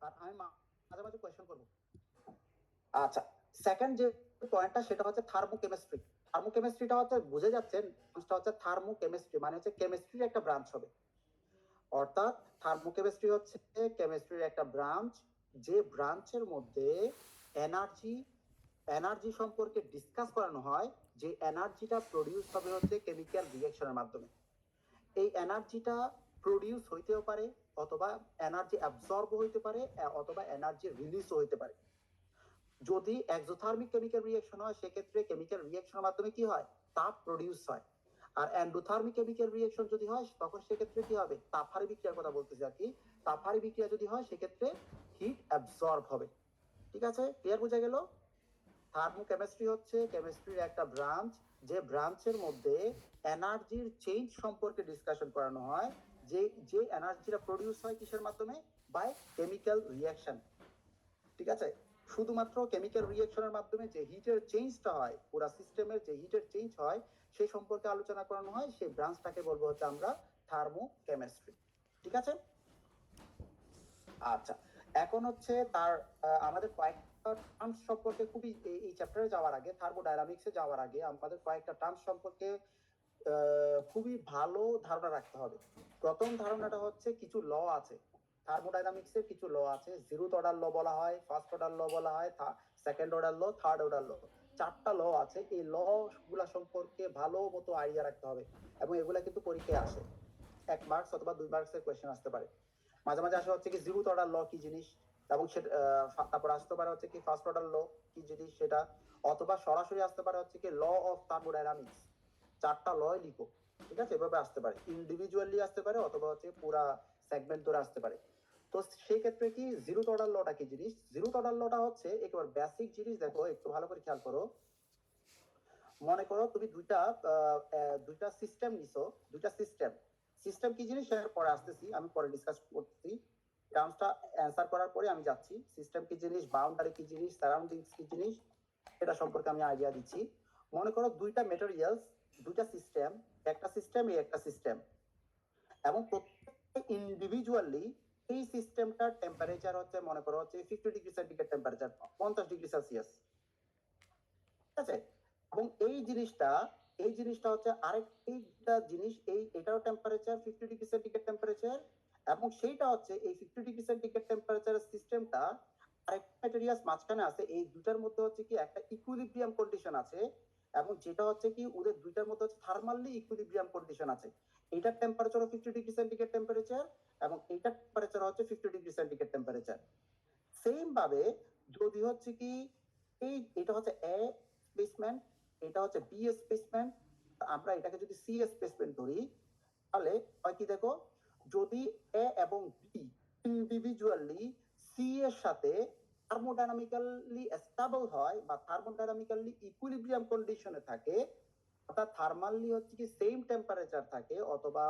আর আমি মাঝে মাঝে কোয়েশ্চেন করবো। আচ্ছা, সেকেন্ড যে পয়েন্টটা সেটা হচ্ছে থার্মোকেমিস্ট্রি। থার্মোকেমিস্ট্রিটা হচ্ছে বুঝে যাচ্ছেন, হচ্ছে থার্মোকেমিস্ট্রি মানে হচ্ছে কেমিস্ট্রির একটা ব্রাঞ্চ হবে। অর্থাৎ থার্মোকেমিস্ট্রি হচ্ছে কেমিস্ট্রির একটা ব্রাঞ্চ, যে ব্রাঞ্চের মধ্যে এনার্জি এনার্জি সম্পর্কে ডিসকাস করানো হয়, যে এনার্জিটা প্রডিউস হবে হচ্ছে কেমিক্যাল রিঅ্যাকশনের মাধ্যমে। এই এনার্জিটা প্রডিউস হইতেও পারে, অথবা এনার্জি অ্যাবজর্ব হইতে পারে, অথবা এনার্জি রিলিজও হইতে পারে। যদি এক্সোথার্মিক কেমিক্যাল রিঅ্যাকশন হয় সেক্ষেত্রে কেমিক্যাল রিঅ্যাকশনের মাধ্যমে কি হয়, তাপ প্রডিউস হয়। আর এন্ডোথার্মিক কেমিক্যাল রিঅ্যাকশন যদি হয় তখন সেক্ষেত্রে কি হবে, তাপহারী বিক্রিয়ার কথা বলতেছি আর কি। তাপহারী বিক্রিয়া যদি হয় সেক্ষেত্রে হিট অ্যাবজর্ব হবে। ঠিক আছে, ক্লিয়ার বোঝা গেল? থার্মোকেমিস্ট্রি হচ্ছে কেমিস্ট্রির একটা ব্রাঞ্চ, যে ব্রাঞ্চের মধ্যে এনার্জির চেঞ্জ সম্পর্কে ডিসকাশন করানো হয়, যে যে এনার্জিটা প্রডিউস হয় কিসের মাধ্যমে, বাই কেমিক্যাল রিঅ্যাকশন। ঠিক আছে, শুধুমাত্র কেমিক্যাল রিঅ্যাকশনের মাধ্যমে যে হিটের চেঞ্জটা হয়, পুরো সিস্টেমের যে হিটের চেঞ্জ হয় সে সম্পর্কে আলোচনা করানো হয়, সেই ব্রাঞ্চটাকে বলবো হচ্ছে আমরা থার্মোকেমিস্ট্রি। ঠিক আছে, আচ্ছা। এখন হচ্ছে তার আমাদের কয়েকটা টার্মস সম্পর্কে খুবই, এই চ্যাপ্টারে যাওয়ার আগে, থার্মোডাইনামিক্সে যাওয়ার আগে আমাদের কয়েকটা টার্মস সম্পর্কে খুবই ভালো ধারণা রাখতে হবে। প্রথম ধারণাটা হচ্ছে কিছু ল আছে থার্মোডাইনামিক্সের, কিছু ল আছে। জিরোথ অর্ডার ল বলা হয়, ফার্স্ট অর্ডার ল বলা হয়, second order law, third order law. চারটা ল আছে। এই ল গুলা সম্পর্কে ভালো মতো আইডিয়া রাখতে হবে, এবং এগুলা কিন্তু পরীক্ষায় আসে, 1 মার্কস অথবা 2 মার্কসের কোয়েশ্চেন আসতে পারে। মাঝে মাঝে আসা হচ্ছে কি জিরোথ অর্ডার ল কি জিনিস, এবং তারপর আসতে পারে হচ্ছে কি ফার্স্ট অর্ডার ল কি জিনিস সেটা, অথবা সরাসরি আসতে পারে হচ্ছে কি ল অফ থার্মোডাইনামিক্স। চারটা ল লিখো। ঠিক আছে, এভাবে আসতে পারে, ইন্ডিভিজুয়ালি আসতে পারে, অথবা হচ্ছে পুরা সেগমেন্ট ধরে আসতে পারে। তো সেই ক্ষেত্রে কি জিরোথ অর্ডার লটা কি জিনিস? জিরোথ অর্ডার লটা হচ্ছে একেবারে বেসিক জিনিস। দেখো একটু ভালো করে খেয়াল করো। মনে করো তুমি দুইটা সিস্টেম নিছো, দুইটা সিস্টেম। সিস্টেম কি জিনিস সেটা পরে আসতেছি, আমি পরে ডিসকাস করতেছি। টার্মসটা অ্যান্সার করার পরে আমি যাচ্ছি সিস্টেম কি জিনিস, বাউন্ডারি কি জিনিস, সারাউন্ডিংস কি জিনিস, এটা সম্পর্কে আমি আইডিয়া দিচ্ছি। মনে করো দুইটা মেটেরিয়ালস, দুইটা সিস্টেম, একটা সিস্টেম এই একটা সিস্টেম, এবং প্রত্যেকটা ইন্ডিভিজুয়ালি এই সিস্টেমটার টেম্পারেচার হচ্ছে, মনে করো হচ্ছে 50 degree centigrade temperature, 50 degree Celsius. ঠিক আছে, এবং এই জিনিসটা হচ্ছে আরেকটা জিনিস, এটাও টেম্পারেচার 50 ডিগ্রি সেন্টিগ্রেড টেম্পারেচার, এবং সেইটা হচ্ছে এই 50 ডিগ্রি সেন্টিগ্রেড টেম্পারেচারের সিস্টেমটা আরেকটা ম্যাটেরিয়ালস মাঝখানে আছে। এই দুটার মধ্যে হচ্ছে কি একটা ইকুইলিব্রিয়াম কন্ডিশন আছে, এবং যেটা হচ্ছে কি ওদের দুইটার মধ্যে হচ্ছে থার্মালি ইকুইলিব্রিয়াম কন্ডিশন আছে। এইটার টেম্পারেচার 50 ডিগ্রি সেন্টিগ্রেড টেম্পারেচার, এবং এইটার টেম্পারেচার হচ্ছে 50 ডিগ্রি সেন্টিগ্রেড টেম্পারেচার। সেম ভাবে যদি হচ্ছে কি এটা হচ্ছে এ স্পেসমেন্ট, এটা হচ্ছে বি স্পেসমেন্ট, আমরা এটাকে যদি সি স্পেসমেন্ট ধরি, তাহলে হয় কি দেখো, যদি এ এবং বি ইন্ডিভিজুয়ালি সি এর সাথে থার্মোডাইনামিক্যালি স্টেবল হয়, বা থার্মোডাইনামিক্যালি ইকুইলিব্রিয়াম কন্ডিশনে থাকে, অর্থাৎ থার্মালি হচ্ছে কি সেম টেম্পারেচার থাকে, অথবা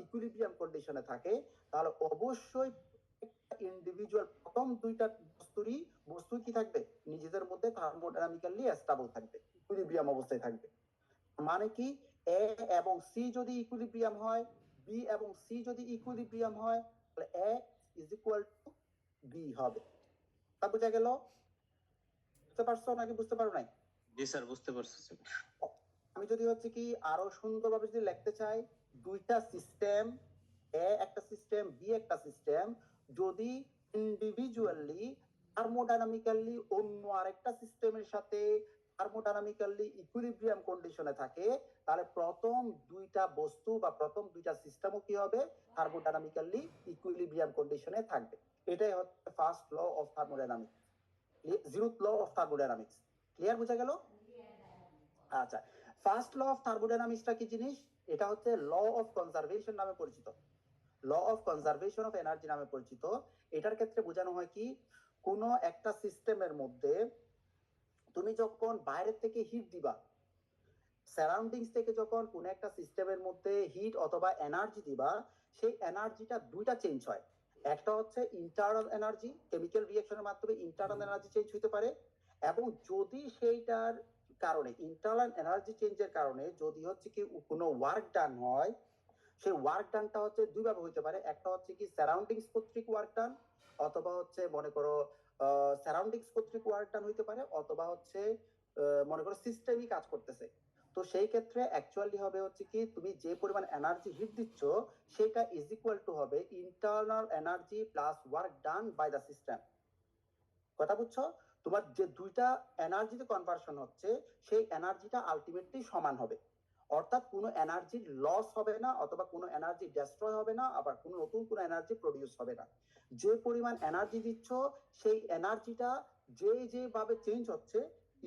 ইকুইলিব্রিয়াম কন্ডিশনে থাকে, তাহলে অবশ্যই ইন্ডিভিজুয়াল প্রথম দুইটা বস্তু কি থাকবে, নিজেদের মধ্যে থার্মোডাইনামিক্যালি স্টেবল থাকবে, ইকুইলিব্রিয়াম অবস্থায় থাকবে। মানে কি, এ এবং সি যদি ইকুইলিব্রিয়াম হয়, বি এবং সি যদি ইকুইলিব্রিয়াম হয়, তাহলে এ ইজ ইকুয়াল টু বি হবে। তা বুঝা গেল? বুঝতে পারছো নাকি বুঝতে পারো নাই? জি স্যার, বুঝতে পারছি। আমি যদি হচ্ছে কি আরো সুন্দরভাবে যদি লিখতে চাই, দুইটা সিস্টেম, এ একটা সিস্টেম, বি একটা সিস্টেম, যদি ইন্ডিভিজুয়ালি থার্মোডাইনামিক্যালি অন্য আরেকটা সিস্টেমের সাথে থার্মোডাইনামিক্যালি ইকুইলিব্রিয়াম কন্ডিশনে থাকে, তাহলে প্রথম দুইটা বস্তু বা প্রথম দুইটা সিস্টেমও কি হবে, থার্মোডাইনামিক্যালি ইকুইলিব্রিয়াম কন্ডিশনে থাকবে। এটাই হচ্ছে first law of thermodynamics, zeroth law of thermodynamics. Clear বোঝা গেল? আচ্ছা, ফার্স্ট ল অফ থার্মোডাইনামিক্সটা কি জিনিস? এটা হচ্ছে ল অফ কনজারভেশন নামে পরিচিত, law of conservation of energy নামে পরিচিত। এটার ক্ষেত্রে বোঝানো হয় কি, কোন একটা সিস্টেমের মধ্যে তুমি যখন বাইরে থেকে হিট দিবা, সারাউন্ডিংস থেকে যখন কোন একটা সিস্টেমের মধ্যে হিট অথবা এনার্জি দিবা, সেই এনার্জিটা দুইটা চেঞ্জ হয়। একটা হচ্ছে ইন্টারনাল এনার্জি, কেমিক্যাল রিঅ্যাকশনের মাধ্যমে ইন্টারনাল এনার্জি চেঞ্জ হতে পারে, এবং যদি সেইটার কারণে ইন্টারনাল এনার্জি চেঞ্জের কারণে যদি হচ্ছে কি কোনো ওয়ার্ক ডান হয়, সেই ওয়ার্ক ডানটা হচ্ছে দুইভাবে হইতে পারে। একটা হচ্ছে কি সারাউন্ডিংস কর্তৃক ওয়ার্ক ডান, অথবা হচ্ছে মনে করো সারাউন্ডিংস কর্তৃক ওয়ার্ক ডান হইতে পারে, অথবা হচ্ছে মনে করো সিস্টেমই কাজ করতেছে। তো সেই ক্ষেত্রে অ্যাকচুয়ালি হবে হচ্ছে কি তুমি যে পরিমাণ এনার্জি হিট দিচ্ছ সেটা ইজ ইকুয়াল টু হবে internal energy plus work done by the system. কথা বুঝছো? তোমার যে দুইটা এনার্জিতে কনভার্সন হচ্ছে সেই এনার্জিটা আলটিমেটলি সমান হবে। অর্থাৎ কোনো এনার্জির লস হবে না, অথবা কোনো এনার্জি ডেস্ট্রয় হবে না, আবার কোনো নতুন কোনো এনার্জি প্রডিউস হবে না। যে পরিমাণ এনার্জি দিচ্ছ সেই এনার্জিটা যেভাবে চেঞ্জ হচ্ছে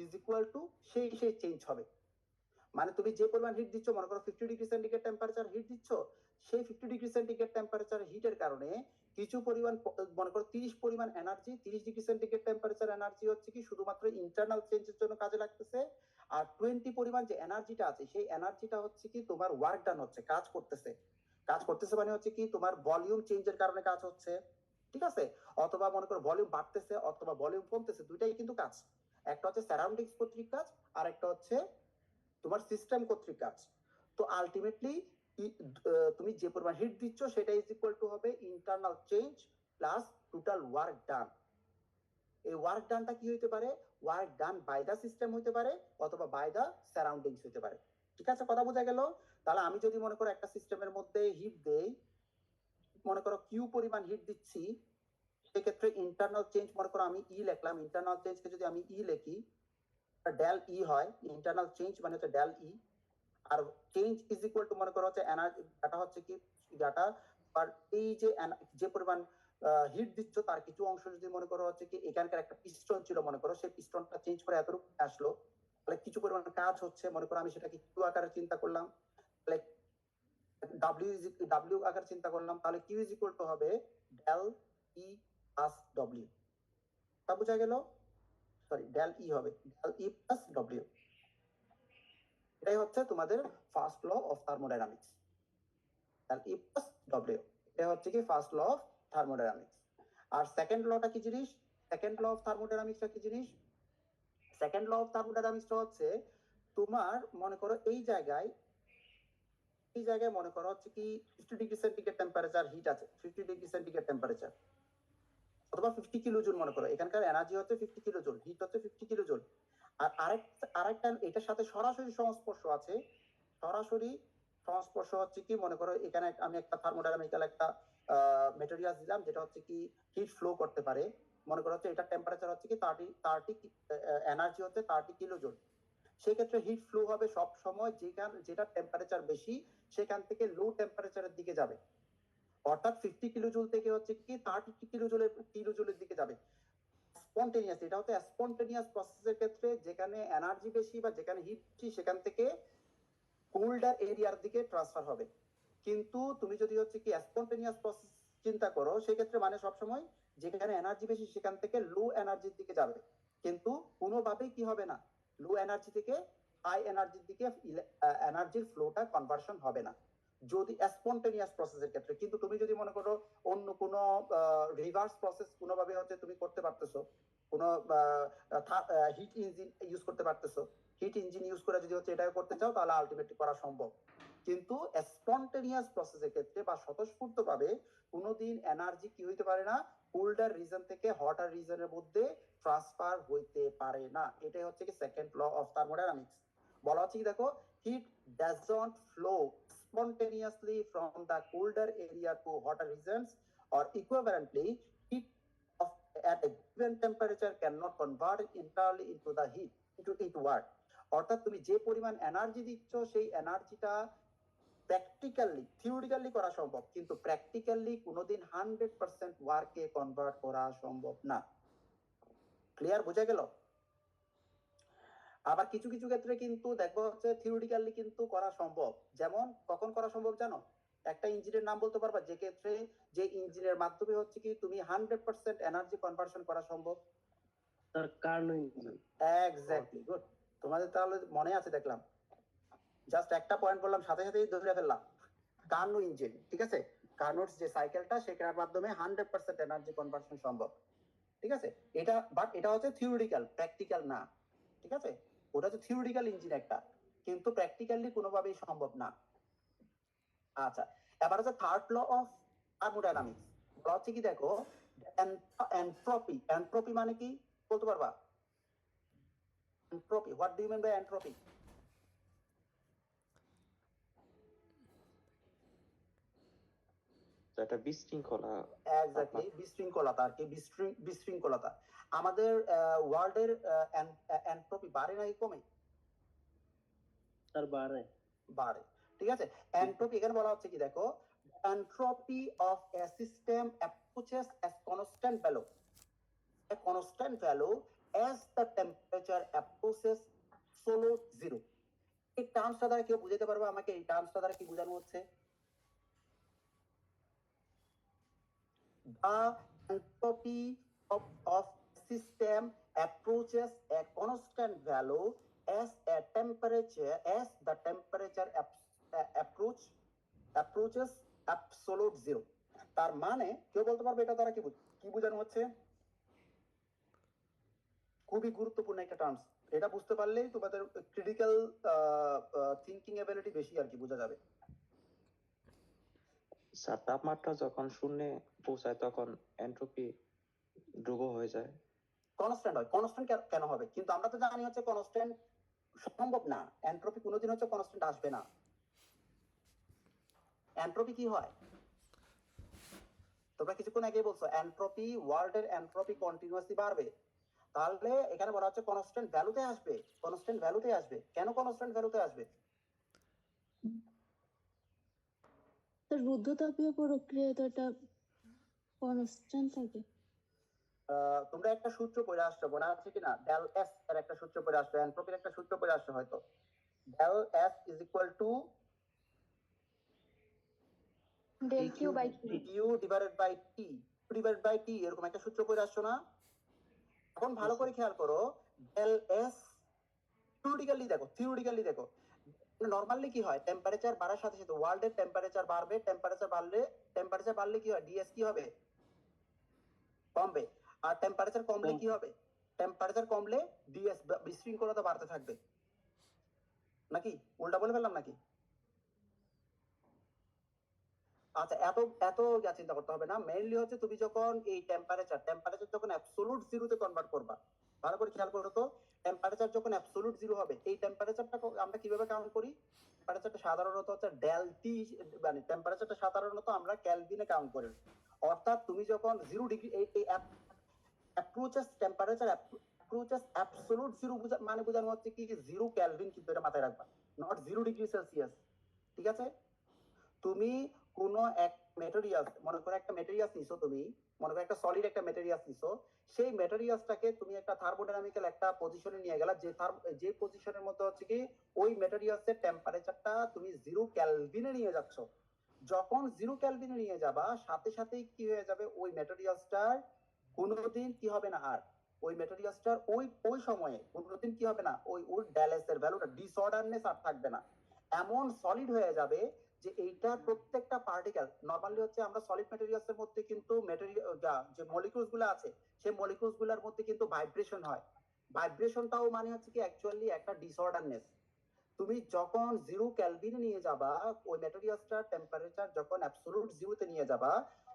ইজ ইকুয়াল টু সেই চেঞ্জ হবে। মানে তুমি যে পরিমাণ হিট দিচ্ছ, মনে করো 50 ডিগ্রি সেন্টিগ্রেড টেম্পারেচার হিট দিচ্ছ, সেই 50 ডিগ্রি সেন্টিগ্রেড টেম্পারেচার হিটের কারণে কিছু পরিমাণ মনে করো 30 পরিমাণ energy, 30 degree centigrade temperature energy হচ্ছে কি শুধুমাত্র ইন্টারনাল চেঞ্জের জন্য কাজে লাগতেছে, আর 20 পরিমাণ যে এনার্জিটা আছে সেই এনার্জিটা হচ্ছে কি তোমার ওয়ার্ক ডান হচ্ছে, কাজ করতেছে। কাজ করতেছে মানে হচ্ছে কি তোমার ভলিউম চেঞ্জের কারণে কাজ হচ্ছে, ঠিক আছে? অথবা মনে করো ভলিউম বাড়তেছে অথবা ভলিউম কমতেছে, দুইটাই কিন্তু কাজ। একটা হচ্ছে সারাউন্ডিংস কর্তৃক কাজ, আর একটা হচ্ছে তোমার সিস্টেম কর্তৃক কাজ। তো আলটিমেটলি তুমি যে পরিমাণ হিট দিচ্ছ সেটা ইজ ইকুয়াল টু হবে internal change plus total work done. এই ওয়ার্ক ডানটা কি হইতে পারে? Work done by the system হইতে পারে, অথবা বাই দা সারাউন্ডিংস হইতে পারে। ঠিক আছে, কথা বোঝা গেল? তাহলে আমি যদি মনে করো একটা সিস্টেমের মধ্যে হিট দেই, মনে করো কিউ পরিমাণ হিট দিচ্ছি, সেক্ষেত্রে ইন্টারনাল চেঞ্জ মনে করো আমি ই লিখলাম, ইন্টারনাল চেঞ্জকে যদি আমি ই লিখি ডেল ই হয়, ইন্টারনাল চেঞ্জ মানে হচ্ছে ডেল ই। আর চেঞ্জ ইজ ইকুয়াল টু মনে করো হচ্ছে এনার্জি, ডাটা হচ্ছে কি ডাটা, আর এই যে যে পরিমাণ হিট দিচ্ছ তার কিছু অংশ যদি মনে করো হচ্ছে কি এখানকার একটা পিস্টন ছিল, মনে করো সেই পিস্টনটা চেঞ্জ করে এতটুকু আসলো, তাহলে কিছু পরিমাণ কাজ হচ্ছে, মনে করো আমি সেটাকে কিউ আকারে চিন্তা করলাম, তাহলে ডাব্লিউ আকারে চিন্তা করলাম, তাহলে কিউ ইজ ইকুয়াল টু হবে ডেল ই প্লাস ডব্লিউ। তা বোঝা গেল? সরি, ডেল ই হবে ডেল ই প্লাস ডব্লিউ। এটাই হচ্ছে তোমাদের first law of thermodynamics, del E plus W. এটা হচ্ছে কি ফার্স্ট ল অফ থার্মোডাইনামিক্স। আর সেকেন্ড লটা কি জিনিস? সেকেন্ড ল অফ থার্মোডাইনামিক্সটা কি জিনিস? সেকেন্ড ল অফ থার্মোডাইনামিক্সটা হচ্ছে তোমার মনে করো এই জায়গায় মনে করো হচ্ছে কি 50 ডিগ্রি সেন্টিগ্রেড টেম্পারেচার হিট আছে, 50 ডিগ্রি সেন্টিগ্রেড টেম্পারেচার অথবা 50 কিলো জুল, মনে করো এখানকার এনার্জি হচ্ছে 50 কিলো জুল, হিট হচ্ছে 50 কিলো জুল। আর আরেকটা এটার সাথে সরাসরি সংস্পর্শ আছে, সরাসরি সংস্পর্শ হচ্ছে কি মনে করো এখানে আমি একটা থার্মোডাইনামিক্যাল একটা মেটেরিয়াল দিলাম যেটা হচ্ছে কি হিট ফ্লো করতে পারে, মনে করো হচ্ছে এটা টেম্পারেচার হচ্ছে কি 30 এনার্জি হচ্ছে 30 কিলো জুল। সেক্ষেত্রে হিট ফ্লো হবে সব সময় যেটা টেম্পারেচার বেশি সেখান থেকে লো টেম্পারেচারের দিকে যাবে, অর্থাৎ 50 কিলো জুল থেকে হচ্ছে কি 30 কিলো জুলের দিকে যাবে। স্পন্টেনিয়াস, এটা হচ্ছে স্পন্টেনিয়াস প্রসেসের ক্ষেত্রে যেখানে এনার্জি বেশি বা যেখানে হিট বেশি সেখান থেকে কোল্ডার এরিয়ার দিকে ট্রান্সফার হবে। কিন্তু তুমি যদি হচ্ছে কি স্পন্টেনিয়াস প্রসেস চিন্তা করো সেক্ষেত্রে মানে সবসময় যেখানে এনার্জি বেশি সেখান থেকে লো এনার্জির দিকে যাবে, কিন্তু কোনোভাবেই কি হবে না, লো এনার্জি থেকে হাই এনার্জির দিকে এনার্জির ফ্লোটা কনভার্সন হবে না যদি স্পন্টেনিয়াস প্রসেসের ক্ষেত্রে। কিন্তু তুমি যদি মনে করো অন্য কোনো রিভার্স প্রসেস কোনোভাবে হচ্ছে তুমি করতে পারতেছো, কোনো হিট ইঞ্জিন ইউজ করতে পারতেছো, হিট ইঞ্জিন ইউজ করে যদি হচ্ছে এটা করতে চাও তাহলে আলটিমেটলি করা সম্ভব। কিন্তু স্পন্টেনিয়াস প্রসেসের ক্ষেত্রে বা স্বতঃস্ফূর্ত ভাবে কোনোদিন এনার্জি কি হইতে পারে না, কোল্ডার রিজন থেকে হটার রিজনের মধ্যে ট্রান্সফার হইতে পারে না। এটাই হচ্ছে কি সেকেন্ড ল অফ থার্মোডাইনামিক্স। বলা হচ্ছে কি দেখো, hit doesn't flow spontaneously from the colder area to hotter regions, or equivalently heat of at a given temperature cannot convert entirely into the heat into work। অর্থাৎ তুমি যে পরিমাণ energy দিচ্ছ সেই এনার্জিটা প্র্যাকটিক্যালি থিওরিটিক্যালি করা সম্ভব, কিন্তু প্র্যাকটিক্যালি কোনোদিন 100% ওয়ার্কে কনভার্ট করা সম্ভব না। ক্লিয়ার, বোঝা গেল? আবার কিছু কিছু ক্ষেত্রে কিন্তু দেখবো হচ্ছে থিওরিটিক্যালি কিন্তু করা সম্ভব। যেমন কখন করা সম্ভব জানো? একটা ইঞ্জিনের নাম বলতে পারবা যে ক্ষেত্রে যে ইঞ্জিনের মাধ্যমে হচ্ছে কি তুমি 100% এনার্জি কনভার্সন করা সম্ভব? Sir Karnaugh engine. Exactly, good. তোমাদের তাহলে মনে আছে দেখলাম, জাস্ট একটা পয়েন্ট বললাম সাথে সাথেই ধরে ফেললাম। কার্নো ইঞ্জিন, ঠিক আছে? কার্নোর যে সাইকেলটা সেটার মাধ্যমে 100% এনার্জি কনভার্সন সম্ভব, ঠিক আছে? এটা বাট এটা হচ্ছে থিওরিটিক্যাল, প্র্যাকটিক্যাল না, ঠিক আছে? ওটা হচ্ছে থিওরিটিক্যাল ইঞ্জিন একটা, কিন্তু প্র্যাকটিক্যালি কোনোভাবেই সম্ভব না। আচ্ছা, এবার হচ্ছে থার্ড ল অফ থার্মোডাইনামিক্স। বলা হচ্ছে কি দেখো, এনট্রপি, এনট্রপি মানে কি বলতে পারবা? Entropy, what do you mean by entropy? এটা বিশৃঙ্খলা। এক্স্যাক্টলি, বিশৃঙ্খলতা আর কি, বিশৃঙ্খলতা। আমাদের ওয়ার্ল্ডের এনট্রপি বাড়ে নাকি কমে? স্যার বাড়ে। বাড়ে, ঠিক আছে। এনট্রপি এখানে বলা হচ্ছে কি দেখো, entropy of a system approaches as constant value, a constant value as the temperature approaches absolute zero. এই টার্মসটা দ্বারা কেউ বুঝাতে পারবে আমাকে এই টার্মসটা দ্বারা কি বোঝানো হচ্ছে? The entropy of system approaches a constant value as the temperature approaches absolute zero. তার মানে কেউ বলতে পারবে এটা দ্বারা কি বোঝানো হচ্ছে? খুবই গুরুত্বপূর্ণ একটা টার্মস, এটা বুঝতে পারলেই তোমাদের ক্রিটিক্যাল থিংকিং এবিলিটি বেশি আর কি বোঝা যাবে। স্যার তাপমাত্রা যখন শূন্যে পৌঁছায় তখন এন্ট্রপি ধ্রুব হয়ে যায়। কনস্ট্যান্ট হয়, কনস্ট্যান্ট কেন হবে? কিন্তু আমরা তো জানি হচ্ছে কনস্ট্যান্ট সম্ভব না, এন্ট্রপি কোনোদিন হচ্ছে কনস্ট্যান্ট আসবে না। এন্ট্রপি কি হয় তোমরা কিছুক্ষণ আগে বলছো, এন্ট্রপি, ওয়ার্ল্ডের এন্ট্রপি কন্টিনিউয়াসলি বাড়বে। তাহলে এখানে বলা হচ্ছে কনস্ট্যান্ট ভ্যালুতে আসবে, কনস্ট্যান্ট ভ্যালুতে আসবে। কেন কনস্ট্যান্ট ভ্যালুতে আসবে? রুদ্ধতাপীয় প্রক্রিয়ায় তো এটা কনস্ট্যান্ট থাকে। তোমরা একটা সূত্র পড়ে আসছো, মনে আছে কিনা? ডেল এস এর একটা সূত্র পড়ে আসছো, এন্ট্রপির একটা সূত্র পড়ে আসছো হয়তো। Del S is equal to del Q by Q divided by T, divided by T, এরকম একটা সূত্র পড়ে আসছো না? এখন ভালো করে খেয়াল করো, ডেল এস থিওরিটিক্যালি দেখো, নরমালি কি হয়, টেম্পারেচার বাড়ার সাথে সাথে ওয়ার্ল্ডের টেম্পারেচার বাড়বে, টেম্পারেচার বাড়লে কি হয়, ডিএস কি হবে, কমবে। আর টেম্পারেচার কমলে কি হবে, টেম্পারেচার কমলে ডিএস, বিশৃঙ্খলতা বাড়তে থাকবে। নাকি উল্টা বলে ফেললাম নাকি? আচ্ছা, এত চিন্তা করতে হবে না। মেইনলি হচ্ছে তুমি যখন এই টেম্পারেচার যখন অ্যাবসোলুট জিরোতে কনভার্ট করবা, ভালো করে খেয়াল করো তো, টেম্পারেচার যখন অ্যাবসোলুট জিরো হবে, এই টেম্পারেচারটা আমরা কিভাবে কাউন্ট করি? টেম্পারেচারটা সাধারণত হচ্ছে ডেল টি, মানে টেম্পারেচারটা সাধারণত আমরা কেলভিনে কাউন্ট করি। অর্থাৎ তুমি যখন 0 ডিগ্রি, এই approaches temperature approaches absolute zero মানে বোঝানো হচ্ছে কি 0 কেলভিন, কিন্তু এটা মাথায় রাখবা, নট 0 ডিগ্রি সেলসিয়াস। ঠিক আছে? তুমি কোন এক ম্যাটেরিয়াল, মনে করো একটা ম্যাটেরিয়াল নিছো, তুমি মনে করো একটা সলিড একটা ম্যাটেরিয়াল নিছো, সেই ম্যাটেরিয়ালটাকে তুমি একটা থার্মোডাইনামিক্যাল একটা পজিশনে নিয়ে গেলা, যে পজিশনের মধ্যে হচ্ছে কি ওই ম্যাটেরিয়ালসের টেম্পারেচারটা তুমি 0 কেলভিনে নিয়ে যাচ্ছ। যখন 0 কেলভিনে নিয়ে যাবা, সাথে সাথেই কি হয়ে যাবে, ওই ম্যাটেরিয়ালসটার কোনোদিন কি হবে না, আর ওই ম্যাটেরিয়ালসটার ওই সময়ে কোনোদিন কি হবে না, ওই ড্যালেসের ভ্যালুটা, ডিসঅর্ডারনেস আর থাকবে না। এমন সলিড হয়ে যাবে যে এইটা প্রত্যেকটা পার্টিকেল, নরমালি হচ্ছে আমরা সলিড ম্যাটেরিয়ালস এর মধ্যে কিন্তু যে মলিকিউলস গুলো আছে, সেই মলিকিউলস গুলোর মধ্যে কিন্তু ভাইব্রেশন হয়। ভাইব্রেশনটাও মানে হচ্ছে কি অ্যাকচুয়ালি একটা ডিসঅর্ডারনেস। তুমি যখন 0 কেলভিনে নিয়ে যাবা, ওই ম্যাটেরিয়ালসটার টেম্পারেচার যখন অ্যাবসোলুট জিরোতে নিয়ে যাবা,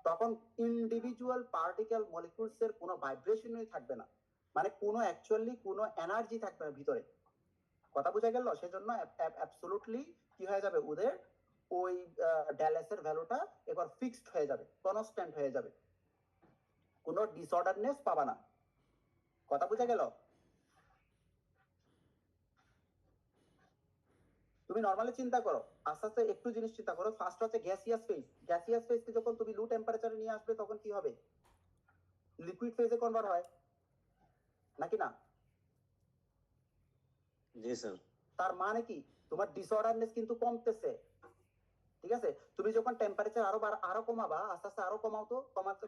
তখন ইন্ডিভিজুয়াল পার্টিকেল মলিকিউলস এর কোনো ভাইব্রেশনই থাকবে না, মানে কোনো অ্যাকচুয়ালি কোনো এনার্জি থাকবে না ভিতরে। কথা বোঝা গেল? সেজন্য অ্যাবসোলুটলি কি হয়ে যাবে, ওদের ওই ড্যালেসের ভ্যালুটা এবার ফিক্সড হয়ে যাবে, কনস্ট্যান্ট হয়ে যাবে, কোনো ডিসঅর্ডারনেস পাবা না। কথা বোঝা গেল? তুমি নরমালি চিন্তা করো, আস্তে আস্তে একটু জিনিস চিন্তা করো। ফার্স্ট হচ্ছে গ্যাসিয়াস ফেজ, গ্যাসিয়াস ফেজকে যখন তুমি লো টেম্পারেচারে নিয়ে আসবে, তখন কি হবে, লিকুইড ফেজে কনভার্ট হয় নাকি না? জি স্যার। তার মানে কি তোমার ডিসঅর্ডারনেস কিন্তু কমতেছে। ঠিক আছে? তুমি যখন টেম্পারেচার আরো কমাবা, আস্তে আস্তে আরো কমাও, তো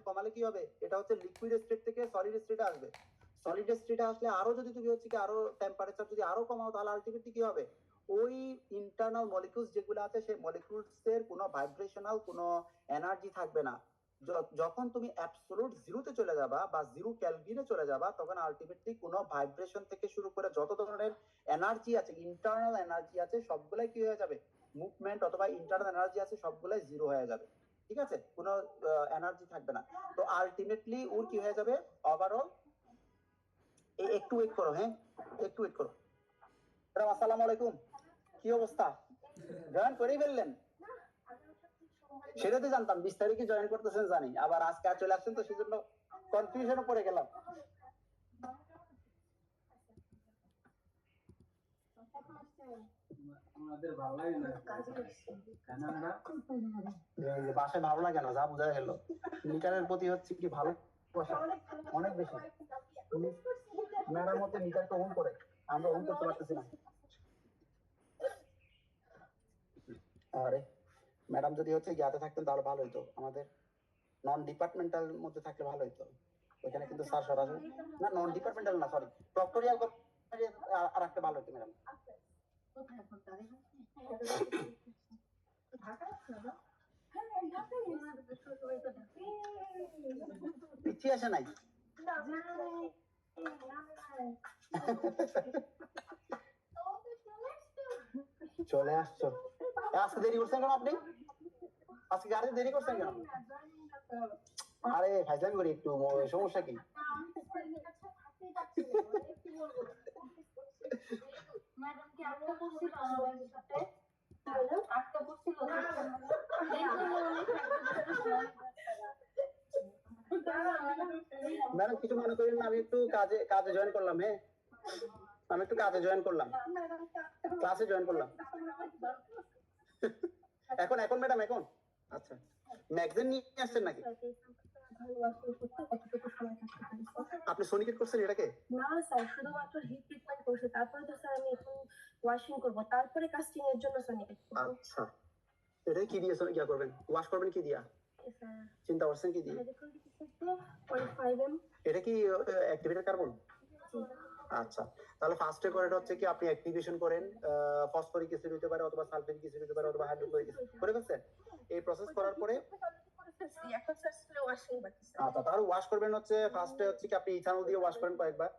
কমালে কি হবে, এটা হচ্ছে লিকুইড স্টেট থেকে সলিড স্টেটে আসবে। সলিড স্টেটে আসলে আরো যদি তুমি হচ্ছে কি আরো টেম্পারেচার যদি আরো কমাও, তাহলে আলটিমেটলি কি হবে, ওই ইন্টারনাল মলিকিউলস যেগুলো আছে, সেই মলিকিউলস এর কোনো ভাইব্রেশনাল কোনো এনার্জি থাকবে না। যখন তুমি অ্যাবসোলুট জিরোতে চলে যাবা বা 0 কেলভিনে চলে যাবা, তখন আলটিমেটলি কোনো ভাইব্রেশন থেকে শুরু করে যত ধরনের এনার্জি আছে, ইন্টারনাল এনার্জি আছে, সবগুলাই কি হয়ে যাবে, মুভমেন্ট অথবা ইন্টারনাল এনার্জি আছে, সবগুলাই জিরো হয়ে যাবে। ঠিক আছে, কোনো এনার্জি থাকবে না। তো আলটিমেটলি ওর কি হয়ে যাবে ওভারঅল, একটু ওয়েট করো, হ্যাঁ একটু ওয়েট করো। ম্যাডাম আসসালামু আলাইকুম, কি অবস্থা? জয়েন করেই ফেললেন? সেটা তো জানতাম 20 তারিখে জয়েন করতেছেন জানি, আবার আজকে আর চলে আসছেন, তো সেজন্য কনফিউশনে পড়ে গেলাম। আমাদের ভালো লাগে না কেন আমরা বাসায় ভালো লাগে না, যা বোঝা গেল। মিটারের প্রতি হচ্ছে কি ভালো অনেক বেশি। ম্যাডাম হচ্ছে মিটারটা অন করে, আমরা অন করতে পারতেছি না। আরে ম্যাডাম যদি হচ্ছে ইয়াতে থাকতেন তাহলে ভালো হইতো, আমাদের নন ডিপার্টমেন্টাল মধ্যে থাকলে ভালো হইতো। ওখানে কিন্তু স্যার সরাসরি, না নন ডিপার্টমেন্টাল না সরি প্রক্টোরিয়াল আর একটা ভালো হইতো ম্যাডাম। পিছিয়ে আসে নাই। চলে আসছো, আজকে দেরি করছেন কেন আপনি? আজকে গাড়িতে দেরি করছেন কেন? আরে ফাইজলামি করি একটু, সমস্যা কি? ম্যাডাম কিছু মনে করেন না, আমি একটু কাজে জয়েন করলাম। হ্যাঁ আমি একটু কাজে জয়েন করলাম, ক্লাসে জয়েন করলাম। এখন ম্যাডাম এখন আচ্ছা, ম্যাগাজিন নিয়ে আসছেন নাকি? আপনি সোনিকেট করছেন এটাকে? না স্যার, শুধুমাত্র হিট ট্রিটমেন্ট করছে, তারপরে তো স্যার আমি এখন ওয়াশিং করব, তারপরে কাস্টিং এর জন্য সনিকেট করব। আচ্ছা, এটা কি দিয়ে ইয়া করবেন, ওয়াশ করবেন কি দিয়া স্যার চিন্তা করছেন? কি দিয়ে? মেডিকেল ডিসেক্টে 0.5 এটা কি অ্যাক্টিভেটেড কার্বন? আচ্ছা, তাহলে ফার্স্টে করে হচ্ছে কি আপনি অ্যাক্টিভেশন করেন, ফসফরিক অ্যাসিড হতে পারে অথবা সালফিউরিক অ্যাসিড হতে পারে অথবা হাইড্রোক্লোরিক অ্যাসিড করে ফেলছেন। এই প্রসেস করার পরে এখন স্যার স্লো ওয়াশিং বাকি স্যার। আচ্ছা, তাহলে ওয়াশ করবেন হচ্ছে ফার্স্টে হচ্ছে কি আপনি ইথানল দিয়ে ওয়াশ করেন কয়েকবার,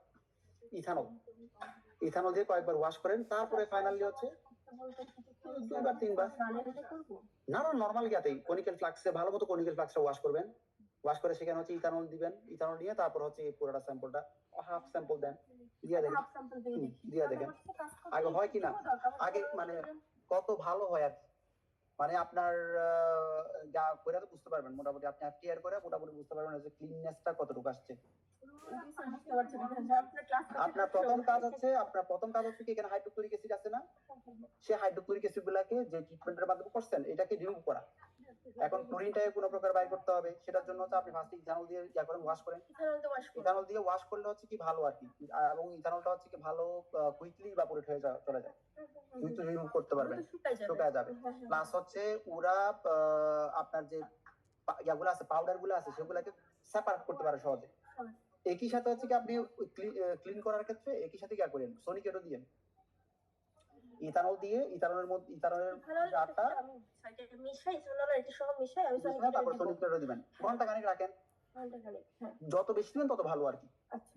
ইথানল দিয়ে কয়েকবার ওয়াশ করেন, তারপরে ফাইনালি হচ্ছে 2-3 বার। না না নরমাল গ্যাসেই কনিক্যাল ফ্লাক্সে ভালো মতো কনিক্যাল ফ্লাক্সে ওয়াশ করবেন। ওয়াশ করে সেখানে হচ্ছে ইথানল দিবেন, ইথানল নিয়ে তারপর হচ্ছে এই পুরোটা স্যাম্পলটা হাফ স্যাম্পল দেন, দিয়ে দেখেন, দিয়ে দেখেন আগে হয় কিনা, আগে মানে কত ভালো হয় আর মানে আপনার যা করে তো বুঝতে পারবেন মোটামুটি, আপনি কেয়ার করে মোটামুটি বুঝতে পারবেন যে ক্লিননেসটা কতটুকু আসছে। আপনার প্রথম কাজ হচ্ছে কি এখানে হাইড্রোক্লোরিক অ্যাসিড আছে না, সেই হাইড্রোক্লোরিক অ্যাসিড গুলাকে যে ট্রিটমেন্টের মাধ্যমে করছেন এটাকে রিমুভ করা। এখন ক্লোরিনটাকে কোনো প্রকার বাইর করতে হবে, সেটার জন্য হচ্ছে আপনি ফার্স্ট ইথানল দিয়ে ইয়া করেন, ওয়াশ করেন। ইথানল দিয়ে ওয়াশ করলে হচ্ছে কি ভালো আর কি, এবং ইথানলটা হচ্ছে কি ভালো কুইকলি ইভাপোরেট হয়ে চলে যায়, কিন্তু রিমুভ করতে পারবেন, শুকায় যাবে। প্লাস হচ্ছে ওরা আপনার যে ইয়াগুলো আছে পাউডার গুলো আছে সেগুলোকে সেপারেট করতে পারে সহজে। একই সাথে হচ্ছে কি আপনি ক্লিন করার ক্ষেত্রে একই সাথে কি করেন, সোনিকেটও দিয়ে ইথানল দিয়ে ইথানলের মধ্যে ইথানলের জারটা মিশাই সোনার এটা সব মিশাই আমি সনিকেট তারপর সোনিকেটও দিবেন, ঘন্টা খানিক রাখেন, যত বেশি দিবেন তত ভালো আর কি। আচ্ছা,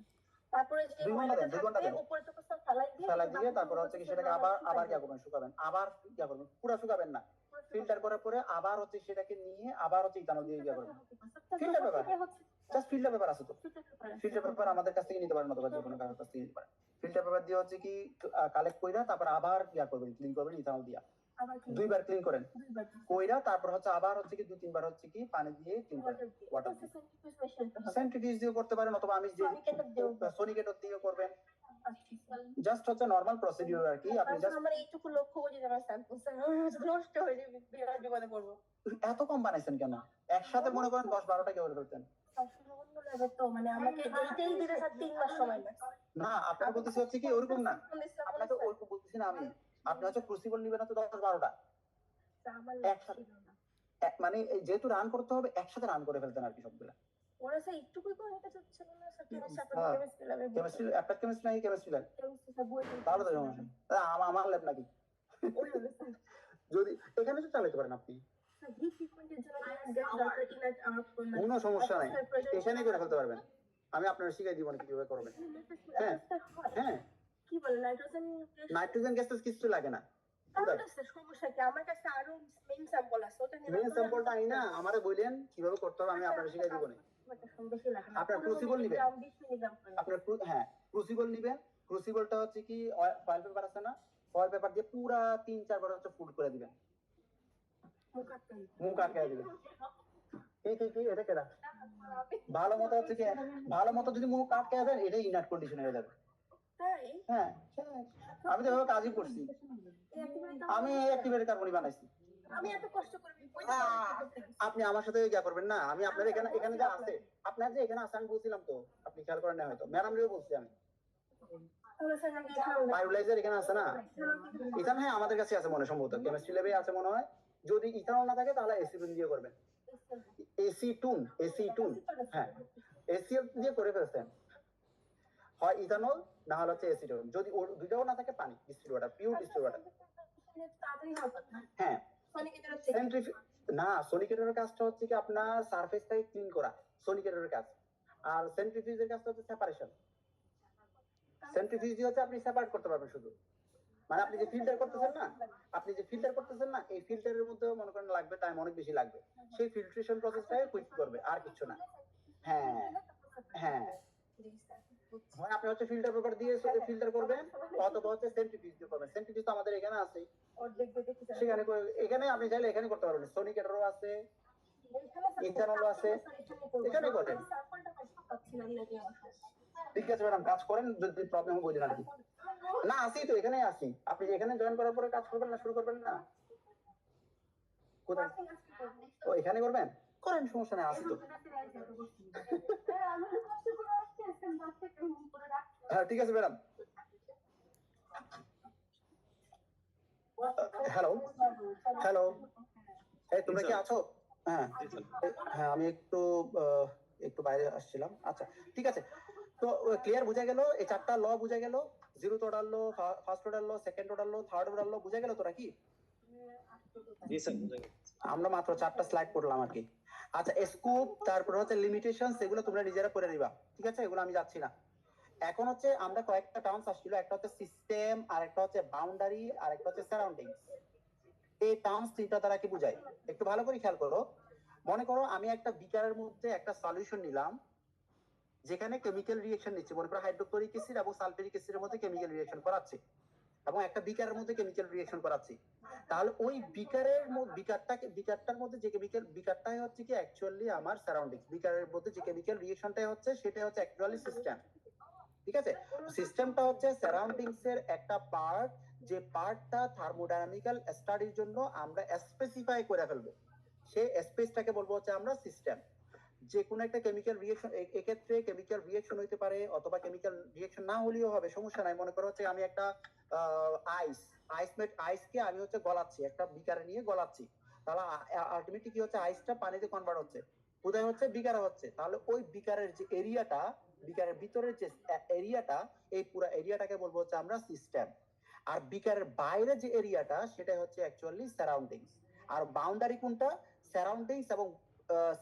তারপরে যে 2 ঘন্টা দেন, 2 ঘন্টা দেন, উপরে তো কিছু ফালাই দিয়ে তারপর হচ্ছে কি সেটাকে আবার কি করবেন, শুকাবেন, আবার কি করবেন, পুরো শুকাবেন না, ফিল্টার করার পরে আবার হচ্ছে সেটাকে নিয়ে আবার হচ্ছে ইথানল দিয়ে ইয়া করবেন। Filter paper, just filter paper আছে তো, ফিল্টার পেপার আমাদের কাছ থেকে নিতে পারেন অথবা যে কোনো কারোর কাছ থেকে নিতে পারেন। ফিল্টার পেপার দিয়ে হচ্ছে কি কালেক্ট কইরা তারপর আবার ইয়া করবেন, ক্লিন করবেন ইথানল দিয়া, 2 বার ক্লিন করেন কইরা তারপর হচ্ছে আবার হচ্ছে কি 2-3 বার হচ্ছে কি পানি দিয়ে ক্লিন করেন, ওয়াটার দিয়ে সেন্ট্রিফিউজ দিয়ে করতে পারেন অথবা আমি যে সোনিকেটর দিয়ে করবেন, জাস্ট হচ্ছে নরমাল প্রসিডিউর আর কি। আপনি জাস্ট আমরা এইটুকু লক্ষ্য করি যে আমার স্যাম্পল নষ্ট হয়ে যাবে, বিরাট বিপদে পড়বো। এত কম বানাইছেন কেন? একসাথে মনে করেন 10-12টা কেউ ফেলতেন তো মানে আমাকে এইটাই দিতে স্যার 3 মাস সময় লাগছে। না। আপনার বলতেছি হচ্ছে কি ওরকম না, আপনাকে ওরকম বলতেছি না আমি, আপনি হচ্ছে ক্রুসিবল নিবেন হচ্ছে 10-12টা আমার একসাথে, মানে যেহেতু রান করতে হবে একসাথে রান করে ফেলতেন আর কি সবগুলা। ওরা স্যার একটুকুই করে এটা ছিল না স্যার, কেমিস্ট্রি ল্যাবে কেমিস্ট্রি অ্যাপ্লাইড কেমিস্ট্রি নাই, কেমিস্ট্রি ল্যাব স্যার বই তাহলে তো সমস্যা নেই। আমার ল্যাব নাকি, ওই হলো স্যার। যদি এখানে তো চালাতে পারেন আপনি, স্যার হিট ট্রিটমেন্টের জন্য গ্যাস দরকার ইনার্ট আউট করতে কোনো সমস্যা নাই, এখানে করে ফেলতে পারবেন, আমি আপনার শিখাই দিব না কিভাবে করবেন। হ্যাঁ হ্যাঁ, কি বলে নাইট্রোজেন নাইট্রোজেন গ্যাস কিছু লাগে না, তাহলে স্যার সমস্যা কি? আমার কাছে আরো মেইন স্যাম্পল আছে, ওটা নিয়ে মেন স্যাম্পলটা আই না আমারে বললেন কিভাবে করতে হবে, আমি আপনাকে শিখাই দিব না। বেশি লাগে না। আপনার 15 crucible নিবেন। মিলিগ্রাম, 20 মিলিগ্রাম করে। আপনার হ্যাঁ ক্রুসিবল নিবেন। ক্রুসিবলটা হচ্ছে কি ফয়েল পেপার আছে না, ফয়েল পেপার দিয়ে পুরা 3-4 বার হচ্ছে ফুড করে দিবেন, মুখ আটকে দিই। মুখ আটকে দিবেন। কি এটা কেডা ভালো মতো হচ্ছে কি, ভালো মতো যদি মুখ আটকে দেন এটাই ইনাট কন্ডিশন হয়ে যাবে। তাই? হ্যাঁ আমি তো এভাবে কাজই করছি, আমি অ্যাক্টিভেটেড কার্বনই বানাইছি। আমি এত কষ্ট করে ওই আপনি আমার সাথে ইয়া করবেন না, আমি আপনার এখানে এখানে যা আছে, আপনার যে এখানে আছে আমি বলছিলাম তো, আপনি খেয়াল করেন না হয়তো, ম্যাডাম রেও বলছি আমি। তাহলে স্যার আমি এখানে পাইরোলাইজার এখানে আছে না, ইথান হ্যাঁ আমাদের কাছে আছে মনে সম্ভবত, কেমিস্ট্রি ল্যাবে আছে মনে হয়। যদি ইথানল না থাকে তাহলে এসিটুন দিয়ে করবেন, এসিটুন হ্যাঁ এসিএল দিয়ে করে ফেলছেন, হয় ইথানল না হলে হচ্ছে এসিটুন। যদি ওর দুইটাও না থাকে পানি, distil water, pure distil water. তাড়াতাড়ি হবে না। হ্যাঁ সনিকেটের থেকে না সনিকেটরের কাজটা হচ্ছে কি আপনার সারফেসটাকে ক্লিন করা, সনিকেটরের কাজ। আর সেন্ট্রিফিউজের কাজটা হচ্ছে সেপারেশন। সেন্ট্রিফিউজ দিয়ে হচ্ছে আপনি সেপারেট করতে পারবেন শুধু, মানে আপনি যে ফিল্টার করতেছেন না, এই ফিল্টারের মধ্যে মনে করেন লাগবে টাইম অনেক বেশি লাগবে, সেই ফিল্ট্রেশন প্রসেসটাই কুইক করবে, আর কিছু না। হ্যাঁ হ্যাঁ হয় আপনি হচ্ছে ফিল্টার পেপার দিয়ে ফিল্টার করবেন, অথবা হচ্ছে সেন্ট্রিফিউজ দিয়ে করবেন। সেন্ট্রিফিউজ তো আমাদের এখানে আছে, সেখানে এখানে আপনি চাইলে এখানে করতে পারবেন, সনিকেটরও আছে, ইথানলও আছে, এখানে করেন। ঠিক আছে ম্যাডাম কাজ করেন, যদি প্রবলেম হয় বলবেন আর কি। না আসি তো এখানে আসি, আপনি এখানে জয়েন করার পরে কাজ করবেন না, শুরু করবেন না? কোথায়? ও এখানে করবেন, করেন সমস্যা নেই, আসি তো। হ্যাঁ ঠিক আছে ম্যাডাম। হ্যালো হ্যালো, এই তোমরা কি আছো? হ্যাঁ হ্যাঁ আমি একটু একটু বাইরে আসছিলাম। আচ্ছা ঠিক আছে, তো ক্লিয়ার বুঝা গেল, এই চারটা ল বুঝা গেল, zeroth order law, first order law, second order law, third order law বুঝা গেল তোরা কি? জি স্যার বুঝা গেল। আমরা মাত্র 4টা স্লাইড করলাম আর কি। আচ্ছা স্কোপ, তারপর হচ্ছে লিমিটেশনস, এগুলো তোমরা নিজেরা করে নিবা, ঠিক আছে? এগুলো আমি যাচ্ছি না। এখন হচ্ছে আমরা কয়েকটা টার্মস আসছিল, একটা হচ্ছে সিস্টেম, আর একটা হচ্ছে বাউন্ডারি, আর একটা হচ্ছে সারাউন্ডিংস। এই টার্মস তিনটা দ্বারা কি বোঝায় একটু ভালো করে খেয়াল করো। মনে করো আমি একটা বিকারের মধ্যে একটা সলিউশন নিলাম, যেখানে কেমিক্যাল রিঅ্যাকশন নিচ্ছে, মনে করো হাইড্রোক্লোরিক অ্যাসিড এবং সালফিউরিক অ্যাসিডের মধ্যে কেমিক্যাল রিঅ্যাকশন করাচ্ছি, এবং একটা বিকারের মধ্যে কেমিক্যাল রিঅ্যাকশন করাচ্ছি। তাহলে ওই বিকারটার মধ্যে যে কেমিক্যাল, বিকারটাই হচ্ছে কি অ্যাকচুয়ালি আমার সারাউন্ডিংস, বিকারের মধ্যে যে কেমিক্যাল রিঅ্যাকশনটাই হচ্ছে সেটাই হচ্ছে অ্যাকচুয়ালি সিস্টেম, ঠিক আছে? সিস্টেমটা হচ্ছে সারাউন্ডিংস এর একটা পার্ট, যে পার্টটা থার্মোডাইনামিক্যাল স্টাডির জন্য আমরা স্পেসিফাই করে ফেলবো, সেই স্পেসটাকে বলবো হচ্ছে আমরা সিস্টেম। যে কোনো একটা কেমিক্যাল রিঅ্যাকশন, এক্ষেত্রে কেমিক্যাল রিঅ্যাকশন হইতে পারে অথবা কেমিক্যাল রিঅ্যাকশন না হলেও হবে, সমস্যা নাই। মনে করো হচ্ছে আমি একটা আইসকে আমি হচ্ছে গলাচ্ছি, একটা বিকারে নিয়ে গলাচ্ছি, তাহলে আলটিমেটলি কি হচ্ছে, আইসটা পানিতে কনভার্ট হচ্ছে, কোথায় হচ্ছে? বিকারে হচ্ছে। তাহলে ওই বিকারের যে এরিয়াটা, বিকারের ভিতরের যে এরিয়াটা, এই পুরো এরিয়াটাকে বলবো হচ্ছে আমরা সিস্টেম। আর বিকারের বাইরে যে এরিয়াটা, সেটা হচ্ছে অ্যাকচুয়ালি সারাউন্ডিংস। আর বাউন্ডারি কোনটা? সারাউন্ডিংস এবং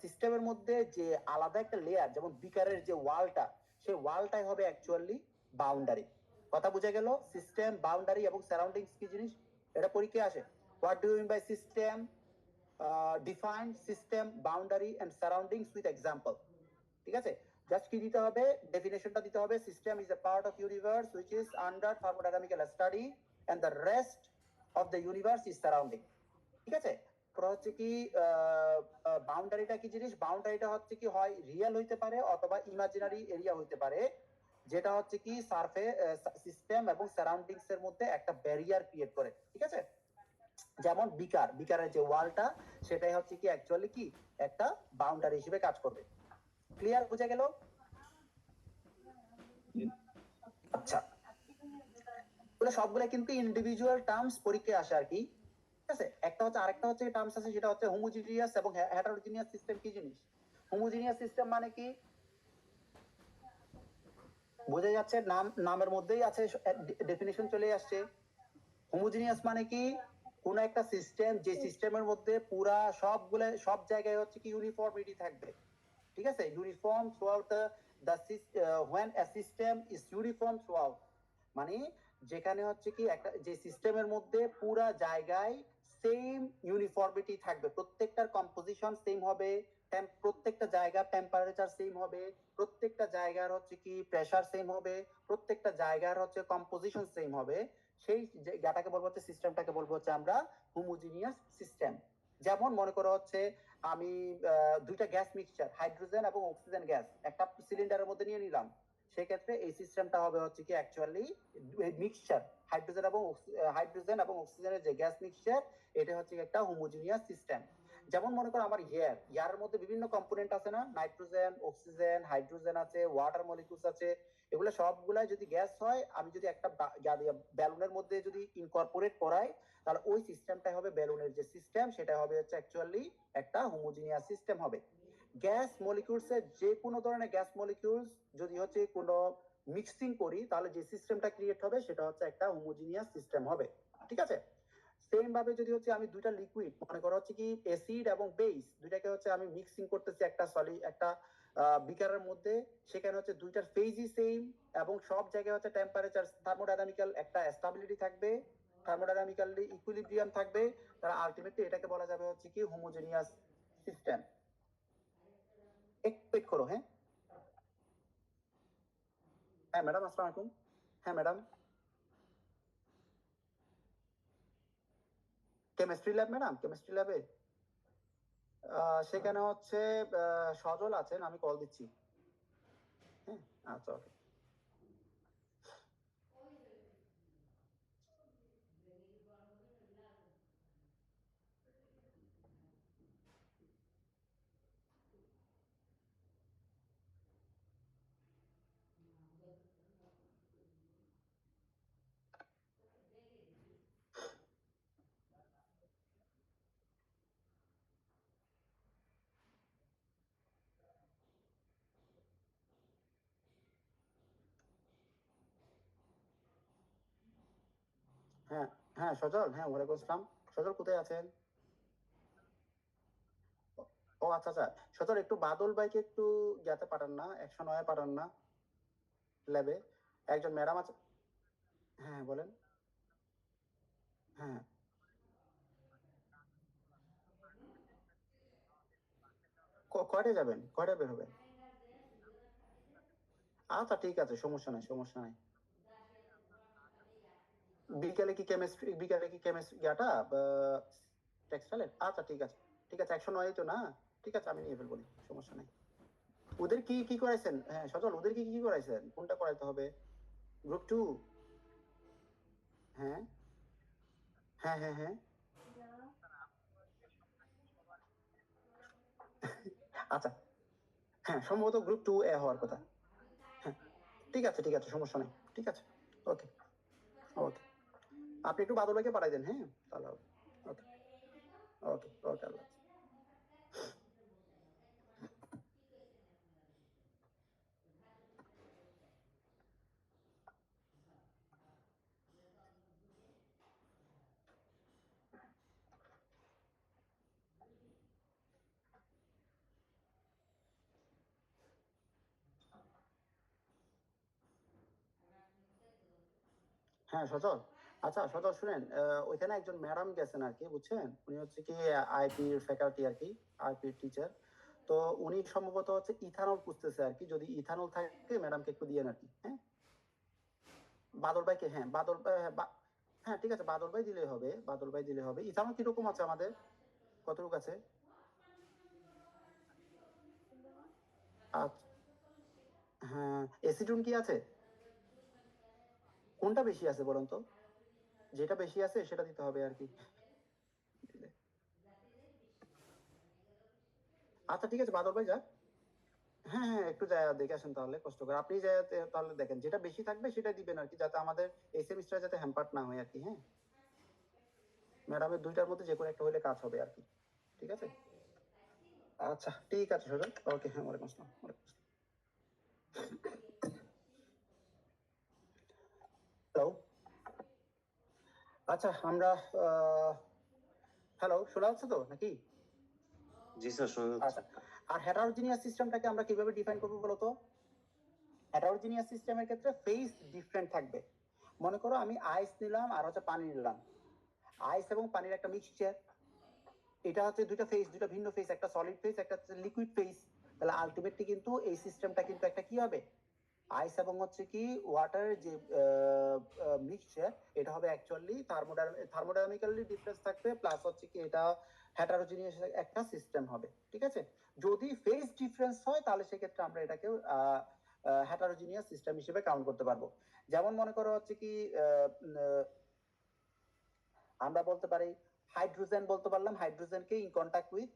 সিস্টেমের মধ্যে যে আলাদা একটা লেয়ার, যেমন বিকারের যে ওয়ালটা, সেই ওয়ালটাই হবে অ্যাকচুয়ালি বাউন্ডারি। কথা বুঝা গেল? সিস্টেম, বাউন্ডারি এবং সারাউন্ডিংস কি জিনিস, এটা পরীক্ষায় আসে। What do you mean by system? Define system, boundary and surroundings with example. ঠিক আছে, জাস্ট কি দিতে হবে? ডেফিনেশনটা দিতে হবে। System is a part of universe which is under thermodynamical study and the rest of the universe is surrounding. ঠিক আছে, হচ্ছে কি বাউন্ডারিটা কি জিনিস? বাউন্ডারিটা হচ্ছে কি হয় রিয়েল হইতে পারে অথবা ইমাজিনারি এরিয়া হইতে পারে, যেটা হচ্ছে কি সারফেস, সিস্টেম এবং সারাউন্ডিংস এর মধ্যে একটা ব্যারিয়ার ক্রিয়েট করে। ঠিক আছে, যেমন বিকারের যে ওয়ালটা, সেটাই হচ্ছে কি অ্যাকচুয়ালি কি একটা বাউন্ডারি হিসেবে কাজ করবে। ক্লিয়ার বুঝা গেল? আচ্ছা, সবগুলো কিন্তু ইন্ডিভিজুয়াল টার্মস পরীক্ষায় আসে আর কি। ঠিক আছে, একটা হচ্ছে, আরেকটা হচ্ছে টার্মস আছে, সেটা হচ্ছে হোমোজিনিয়াস এবং হেটারোজিনিয়াস সিস্টেম। কি জিনিস হোমোজিনিয়াস সিস্টেম? মানে কি বোঝা যাচ্ছে? নামের মধ্যেই আছে, ডেফিনিশন চলে আসছে। হোমোজিনিয়াস মানে কি? কোন একটা সিস্টেম, যে সিস্টেমের মধ্যে পুরা সব জায়গায় হচ্ছে কি ইউনিফর্মিটি থাকবে। ঠিক আছে, uniform throughout the when a system is uniform throughout, মানে যেখানে হচ্ছে কি একটা যে সিস্টেমের মধ্যে পুরা জায়গায় সেম ইউনিফর্মিটি থাকবে, প্রত্যেকটার কম্পোজিশন সেম হবে, প্রত্যেকটা জায়গার টেম্পারেচার সেম হবে, প্রত্যেকটা জায়গার হচ্ছে কি প্রেসার সেম হবে, প্রত্যেকটা জায়গার হচ্ছে কম্পোজিশন সেম হবে, সেই জায়গাটাকে বলবো হচ্ছে সিস্টেমটাকে বলবো হচ্ছে আমরা হোমোজিনিয়াস সিস্টেম। যেমন মনে করো হচ্ছে আমি দুইটা গ্যাস মিক্সচার, হাইড্রোজেন এবং অক্সিজেন গ্যাস একটা সিলিন্ডারের মধ্যে নিয়ে নিলাম, সেক্ষেত্রে এই সিস্টেমটা হবে হচ্ছে কি অ্যাকচুয়ালি মিক্সচার হাইড্রোজেন এবং অক্সিজেনের যে গ্যাস মিক্সচার, এটা হচ্ছে একটা হোমোজিনিয়াস সিস্টেম। যেমন মনে করো আমার ইয়ারের মধ্যে বিভিন্ন কম্পোনেন্ট আছে না, নাইট্রোজেন, অক্সিজেন, হাইড্রোজেন আছে, ওয়াটার মলিকুলস আছে, এগুলো সবগুলাই যদি গ্যাস হয়, আমি যদি একটা ব্যালুনের মধ্যে যদি ইনকর্পোরেট করাই, তাহলে ওই সিস্টেমটাই হবে ব্যালুনের যে সিস্টেম, সেটা হবে হচ্ছে অ্যাকচুয়ালি একটা হোমোজিনিয়াস সিস্টেম হবে। গ্যাস মলিকিউলস এর যে কোনো ধরনের গ্যাস মলিকিউলস যদি হচ্ছে কোনো মিক্সিং করি, তাহলে যে সিস্টেমটা ক্রিয়েট হবে সেটা হচ্ছে একটা হোমোজিনিয়াস সিস্টেম হবে, ঠিক আছে? সেম ভাবে যদি হচ্ছে আমি দুইটা লিকুইড, মনে করো হচ্ছে কি অ্যাসিড এবং বেস, দুইটাকে হচ্ছে আমি মিক্সিং করতেছি একটা বিকারের মধ্যে, সেখানে হচ্ছে দুইটার ফেজই সেম এবং সব জায়গায় হচ্ছে টেম্পারেচার থার্মোডাইনামিক্যাল একটা স্টেবিলিটি থাকবে, থার্মোডাইনামিক্যালি ইকুইলিব্রিয়াম থাকবে, তাহলে আলটিমেটলি এটাকে বলা যাবে হচ্ছে কি হোমোজিনিয়াস সিস্টেম। এক করো। হ্যাঁ হ্যাঁ ম্যাডাম, আসসালামু আলাইকুম। হ্যাঁ madam, chemistry lab madam, chemistry ল্যাবে সেখানে হচ্ছে সজল আছেন, আমি কল দিচ্ছি। হ্যাঁ, আচ্ছা ওকে। হ্যাঁ হ্যাঁ সজল, হ্যাঁ ওয়ালাইকুম আসসালাম। সজল কোথায় আছেন? ও আচ্ছা আচ্ছা, সজল একটু বাদল ভাইকে একটু ইয়াতে পাঠান না, 109 পাঠান না ল্যাবে, একজন ম্যাডাম আছে। হ্যাঁ বলেন। হ্যাঁ কয়টায় যাবেন, কয়টায় বের হবেন? আচ্ছা ঠিক আছে, সমস্যা নাই সমস্যা নাই। বিকালে কি কেমিস্ট্রি ইয়াটা টেক্সটাইলের? আচ্ছা ঠিক আছে ঠিক আছে, 109 তো না, ঠিক আছে আমি নিয়ে ফেলবো নি, সমস্যা নাই। ওদের কি কি করাইছেন? হ্যাঁ সজল, ওদের কি কি করাইছেন, কোনটা করাইতে হবে? গ্রুপ 2? হ্যাঁ হ্যাঁ হ্যাঁ হ্যাঁ আচ্ছা, হ্যাঁ সম্ভবত গ্রুপ 2A হওয়ার কথা। হ্যাঁ ঠিক আছে সমস্যা নেই, ঠিক আছে। ওকে ওকে, আপনি একটু বাদল ভাইকে পাঠাই দেন, হ্যাঁ তাহলে হবে। ওকে ওকে ওকে, আল্লাহ হাফেজ। হ্যাঁ সজল, আচ্ছা সজল শুনেন, ওইখানে একজন ম্যাডাম গেছেন আর কি, বুঝছেন, উনি হচ্ছে কি আইপির ফ্যাকাল্টি আর কি, আইপির টিচার। তো উনি সম্ভবত হচ্ছে ইথানল খুঁজতেছে আর কি, যদি ইথানল থাকে ম্যাডামকে একটু দিয়েন আর কি। হ্যাঁ বাদল ভাইকে, হ্যাঁ হ্যাঁ ঠিক আছে, বাদল ভাই দিলে হবে, বাদল ভাই দিলে হবে। ইথানল কিরকম আছে আমাদের, কতটুকু আছে? আচ্ছা, হ্যাঁ এসিটুন কি আছে? কোনটা বেশি আছে বলুন তো, যেটা বেশি আছে সেটা দিতে হবে আর কি। আচ্ছা ঠিক আছে, বাদল ভাই যাক। হ্যাঁ হ্যাঁ একটু যায় দেখে আসেন তাহলে, কষ্ট করে আপনি যায় তাহলে দেখেন, যেটা বেশি থাকবে সেটা দিবেন আর কি, যাতে আমাদের এই সেমিস্টার যাতে হ্যাম্পার্ট না হয় আর কি। হ্যাঁ ম্যাডামের দুইটার মধ্যে যে কোনো একটা হলে কাজ হবে আর কি, ঠিক আছে? আচ্ছা ঠিক আছে সুজন, ওকে। হ্যাঁ ওয়ালাইকুম আসসালাম, ওয়ালাইকুম আসসালাম। হ্যালো, আচ্ছা আমরা হ্যালো, শোনা যাচ্ছে তো নাকি? জি স্যার, শোনা যাচ্ছে। আচ্ছা, আর হেটারোজিনিয়াস সিস্টেমটাকে আমরা কিভাবে ডিফাইন করবো বলতো? হেটারোজিনিয়াস সিস্টেমের ক্ষেত্রে ফেজ ডিফারেন্ট থাকবে, মনে করো আমি আইস নিলাম আর হচ্ছে পানি নিলাম, আইস এবং পানির একটা মিক্সচার, এটা হচ্ছে দুইটা ফেজ, দুইটা ভিন্ন ফেজ, একটা সলিড ফেজ একটা হচ্ছে লিকুইড ফেজ। তাহলে আলটিমেটলি কিন্তু এই সিস্টেমটা কিন্তু একটা কি হবে, আইস এবং হচ্ছে কি ওয়াটারের যে মিক্সচার, এটা হবে অ্যাকচুয়ালি থার্মোডাইনামিক্যালি ডিফারেন্স থাকবে, প্লাস হচ্ছে কি এটা হেটারোজিনিয়াস একটা সিস্টেম হবে। ঠিক আছে, যদি ফেজ ডিফারেন্স হয় তাহলে সেক্ষেত্রে আমরা এটাকে হেটারোজিনিয়াস সিস্টেম হিসেবে কাউন্ট করতে পারবো। যেমন মনে করো হচ্ছে কি আমরা বলতে পারি হাইড্রোজেন বলতে পারলাম, হাইড্রোজেনকে ইন কন্ট্যাক্ট উইথ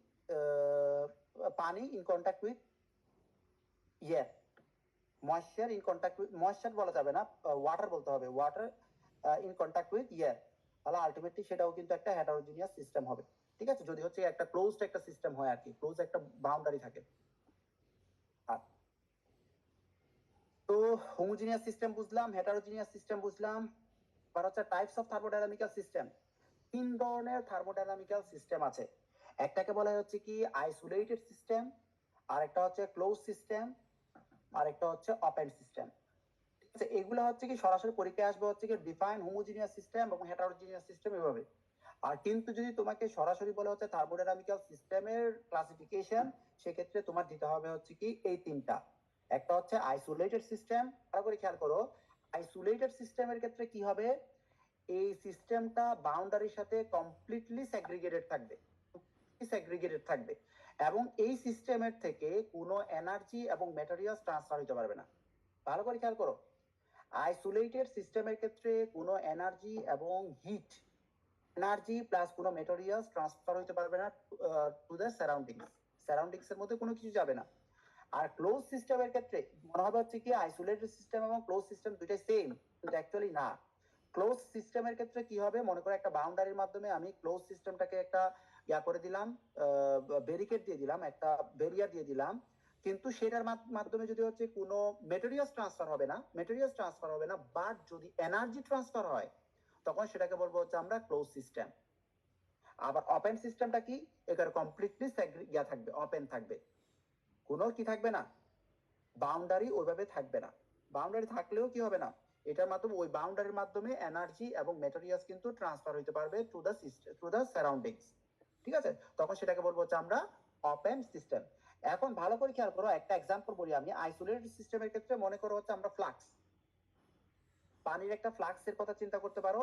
পানি, in contact with air, moisture in contact with, moisture বলা যাবে না, ওয়াটার বলতে হবে, water in contact with air, তাহলে আলটিমেটলি সেটাও কিন্তু একটা হেটারোজিনিয়াস সিস্টেম হবে। ঠিক আছে, যদি হচ্ছে একটা ক্লোজড একটা সিস্টেম হয় আর কি, ক্লোজ একটা বাউন্ডারি থাকে। তো হোমোজিনিয়াস সিস্টেম বুঝলাম, হেটারোজিনিয়াস সিস্টেম বুঝলাম, আর হচ্ছে টাইপস অফ থার্মোডাইনামিক্যাল সিস্টেম। তিন ধরনের থার্মোডাইনামিক্যাল সিস্টেম আছে, একটাকে বলা হচ্ছে কি আইসোলেটেড সিস্টেম, আর একটা হচ্ছে ক্লোজ সিস্টেম, আর একটা হচ্ছে ওপেন সিস্টেম। ঠিক আছে, এগুলো হচ্ছে কি সরাসরি পরীক্ষায় আসবে হচ্ছে কি ডিফাইন হোমোজিনিয়াস সিস্টেম এবং হেটারোজিনিয়াস সিস্টেম এভাবে। আর কিন্তু যদি তোমাকে সরাসরি বলা হচ্ছে থার্মোডাইনামিক্যাল সিস্টেমের ক্লাসিফিকেশন, সেক্ষেত্রে তোমার দিতে হবে হচ্ছে কি এই তিনটা। একটা হচ্ছে আইসোলেটেড সিস্টেম, ভালো করে খেয়াল করো, আইসোলেটেড সিস্টেমের ক্ষেত্রে কি হবে, এই সিস্টেমটা বাউন্ডারির সাথে কমপ্লিটলি সেগ্রিগেটেড থাকবে, সেগ্রিগেটেড থাকবে, এবং এই সিস্টেমের থেকে কোনো এনার্জি এবং ম্যাটেরিয়ালস ট্রান্সফার হতে পারবে না। ভালো করে খেয়াল করো, আইসোলেটেড সিস্টেমের ক্ষেত্রে কোনো এনার্জি এবং হিট, এনার্জি প্লাস কোনো ম্যাটেরিয়ালস ট্রান্সফার হতে পারবে না টু দ্য সারাউন্ডিংস, সারাউন্ডিংস এর মধ্যে কোনো কিছু যাবে না। আর ক্লোজ সিস্টেমের ক্ষেত্রে মনে হবে হচ্ছে কি আইসোলেটেড সিস্টেম এবং ক্লোজ সিস্টেম দুইটাই সেম, কিন্তু অ্যাকচুয়ালি না। ক্লোজ সিস্টেমের ক্ষেত্রে কি হবে, মনে করো একটা বাউন্ডারির মাধ্যমে আমি ক্লোজ সিস্টেমটাকে একটা ইয়া করে দিলাম, ব্যারিকেড দিয়ে দিলাম, একটা ব্যারিয়ার দিয়ে দিলাম, কিন্তু সেটার মাধ্যমে যদি হচ্ছে কোনো মেটেরিয়ালস ট্রান্সফার হবে না, মেটেরিয়ালস ট্রান্সফার হবে না, বাট যদি এনার্জি ট্রান্সফার হয় তখন সেটাকে বলবো হচ্ছে আমরা ক্লোজ সিস্টেম। আবার ওপেন সিস্টেমটা কি, এখানে কমপ্লিটলি ইয়া থাকবে, ওপেন থাকবে, কোনো কি থাকবে না, বাউন্ডারি ওইভাবে থাকবে না। বাউন্ডারি থাকলেও কি হবে না, এটার মাধ্যমে ওই বাউন্ডারির মাধ্যমে এনার্জি এবং মেটেরিয়ালস কিন্তু ট্রান্সফার হতে পারবে through the system, through the surroundings. ঠিক আছে, তখন সেটাকে বলবো হচ্ছে আমরা ওপেন সিস্টেম। এখন ভালো করে খেয়াল করো, একটা এক্সাম্পল বলি আমি। আইসোলেটেড সিস্টেমের ক্ষেত্রে মনে করো হচ্ছে আমরা ফ্লাক্স, পানির একটা ফ্লাক্সের কথা চিন্তা করতে পারো,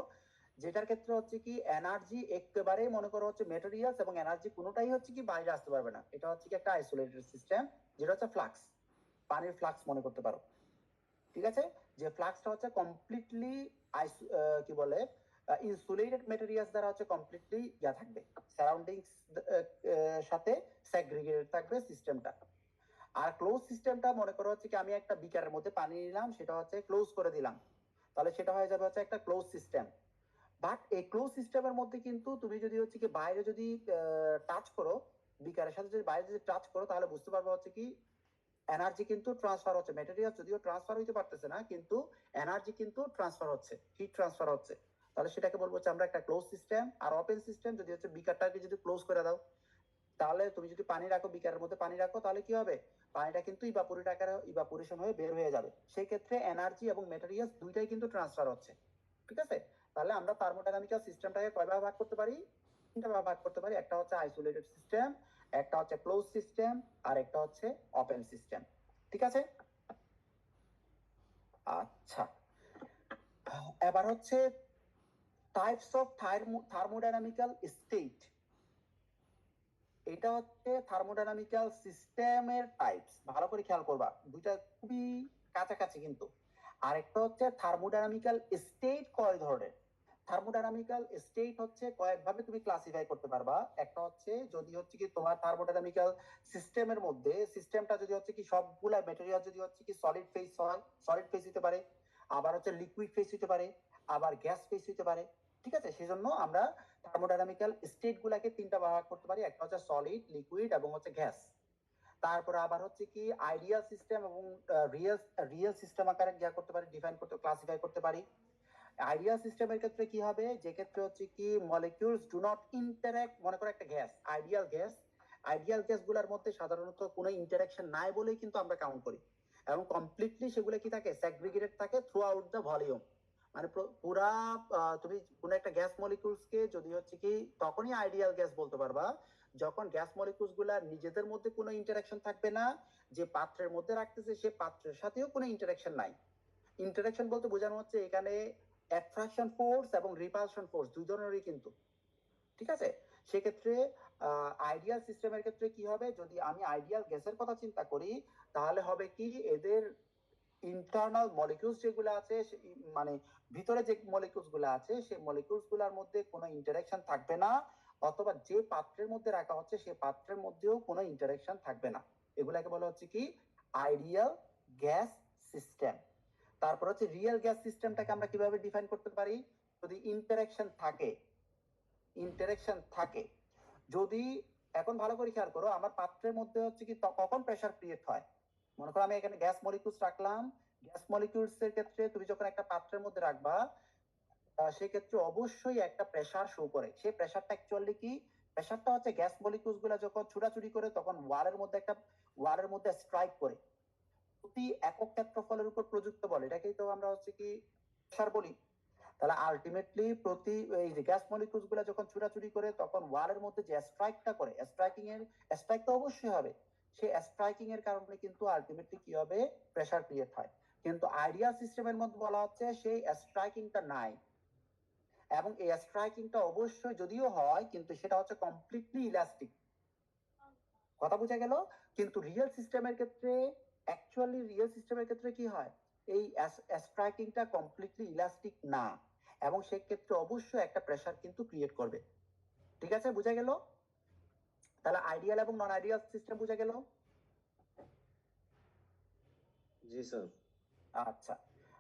যেটার ক্ষেত্রে হচ্ছে কি এনার্জি একেবারে মনে করো হচ্ছে মেটেরিয়ালস এবং এনার্জি কোনোটাই হচ্ছে কি বাইরে আসতে পারবে না, এটা হচ্ছে কি একটা আইসোলেটেড সিস্টেম, যেটা হচ্ছে ফ্লাক্স, পানির ফ্লাক্স মনে করতে পারো। ঠিক আছে, যে ফ্লাক্সটা হচ্ছে কমপ্লিটলি কি বলে ইনসুলেটেড মেটেরিয়ালস দ্বারা হচ্ছে কমপ্লিটলি ইয়া থাকবে, সারাউন্ডিংস সাথে সেগ্রিগেটেড থাকবে সিস্টেমটা। আর ক্লোজ সিস্টেমটা মনে করো হচ্ছে কি আমি একটা বিকারের মধ্যে পানি নিলাম, সেটা হচ্ছে ক্লোজ করে দিলাম, তাহলে সেটা হয়ে যাবে হচ্ছে একটা ক্লোজ সিস্টেম। বাট এই ক্লোজ সিস্টেমের মধ্যে কিন্তু তুমি যদি হচ্ছে কি বাইরে যদি টাচ করো, বিকারের সাথে যদি বাইরে যদি টাচ করো, তাহলে বুঝতে পারবে হচ্ছে কি এনার্জি কিন্তু ট্রান্সফার হচ্ছে, ম্যাটেরিয়াল যদিও ট্রান্সফার হইতে পারতেছে না, কিন্তু এনার্জি কিন্তু ট্রান্সফার হচ্ছে, হিট ট্রান্সফার হচ্ছে, তাহলে সেটাকে বলবো হচ্ছে আমরা একটা ক্লোজ সিস্টেম। আর ওপেন সিস্টেম যদি হচ্ছে বিকারটাকে যদি ক্লোজ করে দাও, তাহলে তুমি যদি পানি রাখো, বিকারের মধ্যে পানি রাখো, তাহলে কি হবে, পানিটা কিন্তু ইভাপোরেট আকারে ইভাপোরেশন হয়ে বের হয়ে যাবে, সেই ক্ষেত্রে এনার্জি এবং ম্যাটেরিয়ালস দুইটাই কিন্তু ট্রান্সফার হচ্ছে। ঠিক আছে, তাহলে আমরা থার্মোডাইনামিক্যাল সিস্টেমটাকে কয়ভাবে ভাগ করতে পারি, তিনটা ভাবে ভাগ করতে পারি, একটা হচ্ছে আইসোলেটেড সিস্টেম, একটা হচ্ছে ক্লোজ সিস্টেম, আর একটা হচ্ছে ওপেন সিস্টেম। ঠিক আছে, আচ্ছা, এবার হচ্ছে টাইপস অফ থার্মোডাইনামিক্যাল স্টেট। এটা হচ্ছে থার্মোডাইনামিক্যাল সিস্টেমের টাইপস, ভালো করে খেয়াল করবা, দুইটা খুবই কাছাকাছি কিন্তু। আরেকটা হচ্ছে থার্মোডাইনামিক্যাল স্টেট কয় ধরনের। থার্মোডাইনামিক্যাল স্টেট হচ্ছে কয়েকভাবে তুমি ক্লাসিফাই করতে পারবা। একটা হচ্ছে যদি হচ্ছে কি তোমার থার্মোডাইনামিক্যাল সিস্টেমের মধ্যে সিস্টেমটা যদি হচ্ছে কি সবগুলা ম্যাটেরিয়াল যদি হচ্ছে কি সলিড ফেজ হয়, সলিড ফেজ হতে পারে, আবার হচ্ছে লিকুইড ফেজ হতে পারে, আবার গ্যাস ফেজ হতে পারে। ঠিক আছে, সেজন্য আমরা থার্মোডাইনামিক্যাল স্টেট গুলাকে তিনটা ভাগ করতে পারি, একটা হচ্ছে সলিড, লিকুইড এবং হচ্ছে গ্যাস। তারপরে আবার হচ্ছে কি আইডিয়াল সিস্টেম এবং রিয়েল সিস্টেম আকারে ইয়া করতে পারি, ডিফাইন করতে, ক্লাসিফাই করতে পারি। আইডিয়াল সিস্টেমের ক্ষেত্রে কি হবে, যে ক্ষেত্রে হচ্ছে কি মলিকিউলস ডু নট ইন্টারঅ্যাক্ট, মনে করো একটা গ্যাস, আইডিয়াল গ্যাস গুলার মধ্যে সাধারণত কোনো ইন্টারাকশন নাই বলেই কিন্তু আমরা কাউন্ট করি, এবং কমপ্লিটলি সেগুলো কি থাকে, সেগ্রিগেটেড থাকে থ্রু আউট দ্য ভলিউম, মানে পুরা তুমি কোন একটা গ্যাস মলিকিউলস কে যদি হচ্ছে কি তখনই আইডিয়াল গ্যাস বলতে পারবা যখন গ্যাস মলিকিউলস গুলা নিজেদের মধ্যে কোনো ইন্টারাকশন থাকবে না, যে পাত্রের মধ্যে রাখতেছে সে পাত্রের সাথেও কোনো ইন্টারাকশন নাই। ইন্টারাকশন বলতে বোঝানো হচ্ছে এখানে অ্যাট্রাকশন ফোর্স এবং রিপালশন ফোর্স দুই ধরনেরই কিন্তু, ঠিক আছে। সেক্ষেত্রে আইডিয়াল সিস্টেমের ক্ষেত্রে কি হবে, যদি আমি আইডিয়াল গ্যাসের কথা চিন্তা করি তাহলে হবে কি এদের ইন্টারনাল মলিকিউলস যেগুলো আছে মানে ভিতরে যে মলিকিউলস গুলো আছে সেই মলিকিউলস গুলোর মধ্যে কোনো ইন্টারাকশন থাকবে না, অথবা যে পাত্রের মধ্যে রাখা হচ্ছে সেই পাত্রের মধ্যেও কোনো ইন্টারাকশন থাকবে না। এগুলাকে বলা হচ্ছে কি আইডিয়াল গ্যাস সিস্টেম। তারপর হচ্ছে রিয়েল গ্যাস সিস্টেমটাকে আমরা কিভাবে ডিফাইন করতে পারি, যদি ইন্টারাকশন থাকে যদি, এখন ভালো করে খেয়াল করো আমার পাত্রের মধ্যে হচ্ছে কি কখন প্রেসার ক্রিয়েট হয়, মনে করো আমি এখানে গ্যাস মলিকিউলস রাখলাম, গ্যাস মলিকিউলস এর ক্ষেত্রে তুমি যখন একটা পাত্রের মধ্যে রাখবা সেক্ষেত্রে অবশ্যই একটা প্রেসার শো করে। সেই প্রেসারটা অ্যাকচুয়ালি কি, প্রেসারটা হচ্ছে গ্যাস মলিকিউলস গুলা যখন ছুটাছুটি করে তখন ওয়ালের মধ্যে স্ট্রাইক করে প্রতি একক ক্ষেত্রফলের উপর প্রযুক্ত বল, এটাকেই তো আমরা হচ্ছে কি প্রেসার বলি। তাহলে আলটিমেটলি প্রতি এই যে গ্যাস মলিকিউলস গুলা যখন ছুটাছুটি করে তখন ওয়ালের মধ্যে যে স্ট্রাইকটা করে, স্ট্রাইক তো অবশ্যই হবে, সেই স্ট্রাইকিং এর কারণে কিন্তু আলটিমেটলি কি হবে প্রেসার ক্রিয়েট হয়। কিন্তু আইডিয়াল সিস্টেমের মধ্যে বলা হচ্ছে সেই স্ট্রাইকিংটা নাই, এবং এই স্ট্রাইকিংটা অবশ্যই যদিও হয় কিন্তু সেটা হচ্ছে কমপ্লিটলি ইলাস্টিক। কথা বোঝা গেল? কিন্তু রিয়েল সিস্টেমের ক্ষেত্রে কি হয়, এই স্ট্রাইকিংটা কমপ্লিটলি ইলাস্টিক না, এবং সেক্ষেত্রে অবশ্যই একটা প্রেসার কিন্তু ক্রিয়েট করবে। ঠিক আছে, বোঝা গেল? তাহলে আইডিয়াল এবং নন আইডিয়াল সিস্টেম বোঝা গেল? জি স্যার। আচ্ছা,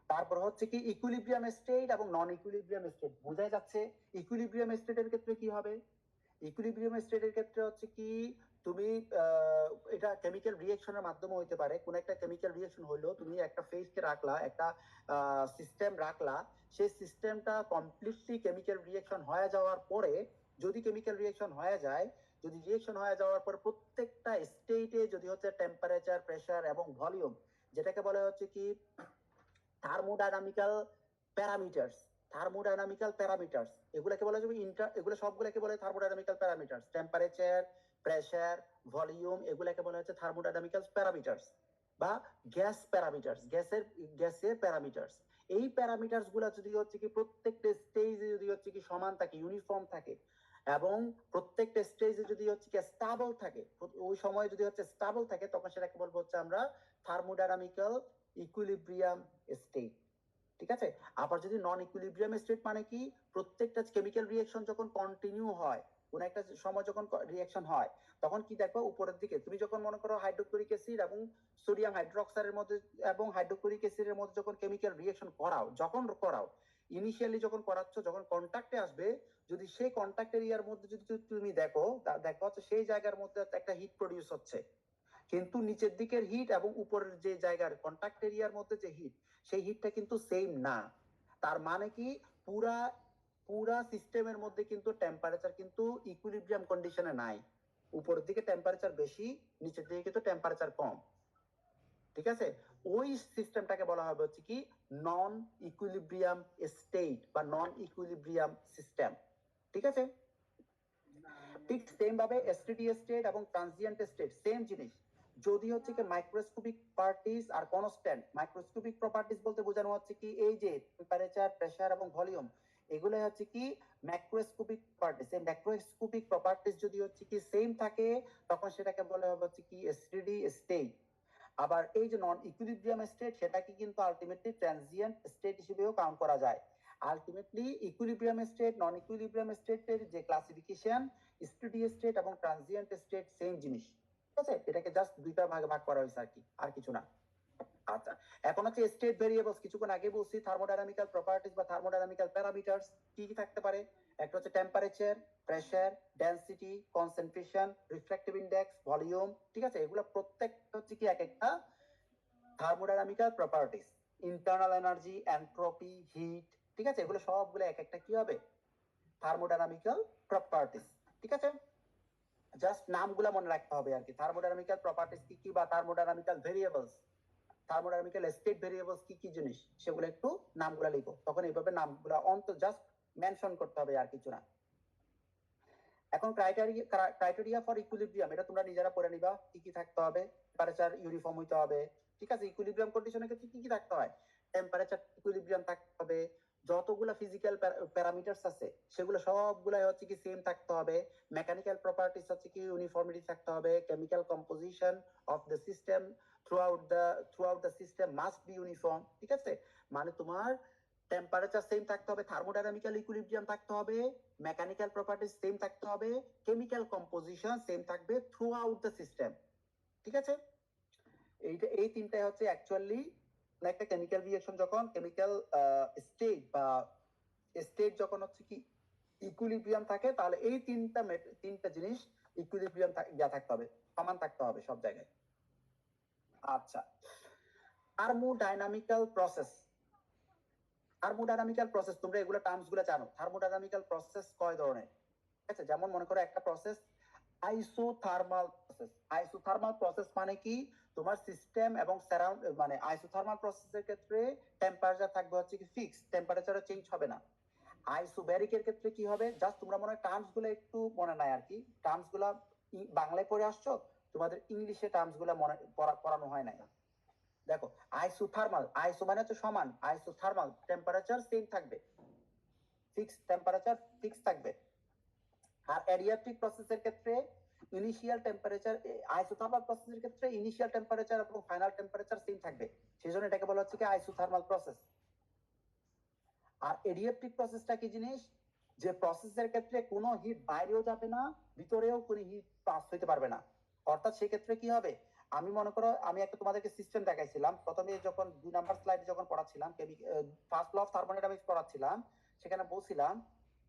তারপর হচ্ছে কি ইকুইলিব্রিয়াম স্টেট এবং নন ইকুইলিব্রিয়াম স্টেট বোঝা যাচ্ছে। ইকুইলিব্রিয়াম স্টেটের ক্ষেত্রে কি হবে, ইকুইলিব্রিয়াম স্টেটের ক্ষেত্রে হচ্ছে কি তুমি এটা কেমিক্যাল রিঅ্যাকশনের মাধ্যমে হইতে পারে, কোন একটা কেমিক্যাল রিঅ্যাকশন হলো, তুমি একটা ফেজকে রাখলা, একটা সিস্টেম রাখলা, সেই সিস্টেমটা কমপ্লিটলি কেমিক্যাল রিঅ্যাকশন হয়ে যাওয়ার পরে যদি রিঅ্যাকশন হয়ে যাওয়ার পর প্রত্যেকটা স্টেটে যদি হচ্ছে টেম্পারেচার, প্রেসার এবং ভলিউম, যেটাকে বলা হচ্ছে কি থার্মোডাইনামিক্যাল প্যারামিটারস, এগুলোকে বলা যাবে এগুলো সবগুলোকে বলে থার্মোডাইনামিক্যাল প্যারামিটারস, টেম্পারেচার, প্রেসার, ভলিউম, এগুলোকে বলা হচ্ছে থার্মোডাইনামিক্যাল প্যারামিটারস বা গ্যাসের প্যারামিটারস। এই প্যারামিটারস গুলো যদি হচ্ছে কি প্রত্যেকটা স্টেজে যদি হচ্ছে কি সমান থাকে, ইউনিফর্ম থাকে, এবং প্রত্যেকটা স্টেজে যদি হচ্ছে কি স্টেবল থাকে, ওই সময় যদি হচ্ছে স্টেবল থাকে, তখন সেটাকে বলবো হচ্ছে আমরা থার্মোডাইনামিক্যাল ইকুইলিব্রিয়াম স্টেট। ঠিক আছে। আবার যদি নন ইকুইলিব্রিয়াম স্টেট মানে কি, প্রত্যেকটা কেমিক্যাল রিঅ্যাকশন যখন কন্টিনিউ হয়, কোন একটা সময় যখন রিঅ্যাকশন হয়, তখন কি দেখো উপরের দিকে তুমি যখন মনে করো হাইড্রোক্লোরিক অ্যাসিড এবং সোডিয়াম হাইড্রোক্সাইডের মধ্যে এবং হাইড্রোক্লোরিক অ্যাসিডের মধ্যে যখন কেমিক্যাল রিঅ্যাকশন করাও ইনিশিয়ালি যখন করাচ্ছ, যখন কন্টাক্টে আসবে, যদি সেই কন্টাক্ট এরিয়ার মধ্যে যদি তুমি দেখো হচ্ছে সেই জায়গার মধ্যে একটা হিট প্রডিউস হচ্ছে, কিন্তু নিচের দিকের হিট এবং উপরের যে জায়গার কন্টাক্ট এরিয়ার মধ্যে যে হিট, সেই হিটটা কিন্তু সেম না। তার মানে কি পুরা সিস্টেমের মধ্যে কিন্তু টেম্পারেচার কিন্তু ইকুইলিব্রিয়াম কন্ডিশনে নাই, উপরের দিকে টেম্পারেচার বেশি, নিচের দিকে কিন্তু টেম্পারেচার কম। ঠিক আছে, ওই সিস্টেমটাকে বলা হবে হচ্ছে কি নন ইকুইলিব্রিয়াম স্টেট বা নন ইকুইলিব্রিয়াম সিস্টেম। ঠিক আছে, ঠিক সেম ভাবে এসটিডি স্টেট এবং ট্রানজিয়েন্ট স্টেট সেম জিনিস। যদি হচ্ছে কি মাইক্রোস্কোপিক প্রপার্টিজ আর কনস্ট্যান্ট, মাইক্রোস্কোপিক প্রপার্টিজ বলতে বোঝানো হচ্ছে কি এই যে টেম্পারেচার, প্রেসার এবং ভলিউম, এগুলো হচ্ছে কি ম্যাক্রোস্কোপিক প্রপার্টিজ। এই ম্যাক্রোস্কোপিক প্রপার্টিজ যদি হচ্ছে কি সেম থাকে, তখন সেটাকে বলা হবে হচ্ছে কি এসটিডি স্টেট। আবার এই যে নন ইকুইলিব্রিয়াম স্টেট, সেটাকে কিন্তু আলটিমেটলি ট্রানজিয়েন্ট স্টেট হিসেবেও কাউন্ট করা যায়। আলটিমেটলি ইকুইলিব্রিয়াম স্টেট, নন ইকুইলিব্রিয়াম স্টেটের যে ক্লাসিফিকেশন, স্টেডি স্টেট এবং ট্রানজিয়েন্ট স্টেট সেম জিনিস। ঠিক আছে, এটাকে জাস্ট দুইটা ভাগে ভাগ করা হয়েছে আর কিছু না। আচ্ছা, এখন হচ্ছে স্টেট ভেরিয়েবলস, কিছুক্ষণ আগে বলছি থার্মোডাইনামিক্যাল প্রপার্টিজ বা থার্মোডাইনামিক্যাল প্যারামিটারস কি কি থাকতে পারে। একটা হচ্ছে temperature, pressure, density, concentration, refractive index, volume. ঠিক আছে, এগুলো প্রত্যেকটা হচ্ছে কি এক একটা thermodynamical properties. Internal energy, entropy, heat, ঠিক আছে, এগুলো সবগুলো এক একটা কি হবে থার্মোডাইনামিক্যাল প্রপার্টিজ। ঠিক আছে, জাস্ট নামগুলো মনে রাখতে হবে আর কি, থার্মোডাইনামিক্যাল প্রপার্টিজ কি কি বা থার্মোডাইনামিক্যাল ভেরিয়েবলস, থার্মোডাইনামিক্যাল স্টেট ভেরিয়েবলস কি কি জিনিস সেগুলো একটু নামগুলো লিখো, তখন এইভাবে নামগুলো জাস্ট মেনশন করতে হবে, আর কিছু না। এখন ক্রাইটেরিয়া ফর ইকুইলিব্রিয়াম, এটা তোমরা নিজেরা পড়ে নিবা, কি কি থাকতে হবে। টেম্পারেচার ইউনিফর্ম হইতে হবে, ঠিক আছে। ইকুইলিব্রিয়াম কন্ডিশনের ক্ষেত্রে কি কি থাকতে হয়, টেম্পারেচার ইকুইলিব্রিয়াম থাকতে হবে, যতগুলা ফিজিক্যাল প্যারামিটারস আছে সেগুলো সবগুলাই হচ্ছে কি সেম থাকতে হবে, মেকানিক্যাল প্রপার্টিস হচ্ছে কি ইউনিফর্মিটি থাকতে হবে, chemical composition of the system throughout the system must be uniform, ঠিক আছে। মানে তোমার টেম্পারেচার সেম থাকতে হবে, থার্মোডাইনামিক্যাল ইকুইলিব্রিয়াম থাকতে হবে, মেকানিক্যাল প্রপার্টিস সেম থাকতে হবে, কেমিক্যাল কম্পোজিশন সেম থাকবে থ্রু আউট দ্য সিস্টেম, ঠিক আছে। এই তিনটাই হচ্ছে অ্যাকচুয়ালি একটা কেমিক্যাল রিঅ্যাকশন যখন কেমিক্যাল স্টেট যখন হচ্ছে কি ইকুইলিব্রিয়াম থাকে, তাহলে এই তিনটা জিনিস ইকুইলিব্রিয়াম থাকতে হবে, সমান থাকতে হবে সব জায়গায়। আচ্ছা, থার্মোডাইনামিক্যাল প্রসেস তোমরা এগুলো টার্মস গুলো জানো। থার্মোডাইনামিক্যাল প্রসেস কয় ধরনের, ঠিক আছে। যেমন মনে করো একটা প্রসেস আইসোথার্মাল প্রসেস মানে কি, তোমার সিস্টেম এবং সারাউন্ড, মানে আইসোথার্মাল প্রসেসের ক্ষেত্রে টেম্পারেচার থাকবে হচ্ছে কি ফিক্স, টেম্পারেচারও চেঞ্জ হবে না। আইসোব্যারিকের ক্ষেত্রে কি হবে, জাস্ট তোমরা মনে হয় টার্মস গুলো একটু মনে নাই আর কি, টার্মস গুলা বাংলায় পড়ে আসছো, তোমাদের ইংলিশে টার্মস গুলা মনে পড়ানো হয় নাই। দেখো আইসো মানে হচ্ছে সমান, আইসোথার্মাল টেম্পারেচার সেম থাকবে, টেম্পারেচার ফিক্স থাকবে। আর এডিয়াব্যাটিক প্রসেসের ক্ষেত্রে ইনিশিয়াল টেম্পারেচার, আইসোথার্মাল প্রসেসের ক্ষেত্রে ইনিশিয়াল টেম্পারেচার এবং ফাইনাল টেম্পারেচার সেম থাকবে, সেজন্য এটাকে বলা হচ্ছে কি আইসোথার্মাল প্রসেস। আর এডিয়াব্যাটিক প্রসেসটা কি জিনিস, যে প্রসেসের ক্ষেত্রে কোনো হিট বাইরেও যাবে না, ভিতরেও কোনো হিট পাস হইতে পারবে না। অর্থাৎ সেক্ষেত্রে কি হবে, আমি মনে করো আমি একটা তোমাদেরকে সিস্টেম দেখাইছিলাম প্রথমে, যখন 2 নাম্বার স্লাইডে যখন পড়াচ্ছিলাম, ফার্স্ট ল অফ থার্মোডাইনামিক্স পড়াচ্ছিলাম, সেখানে বলছিলাম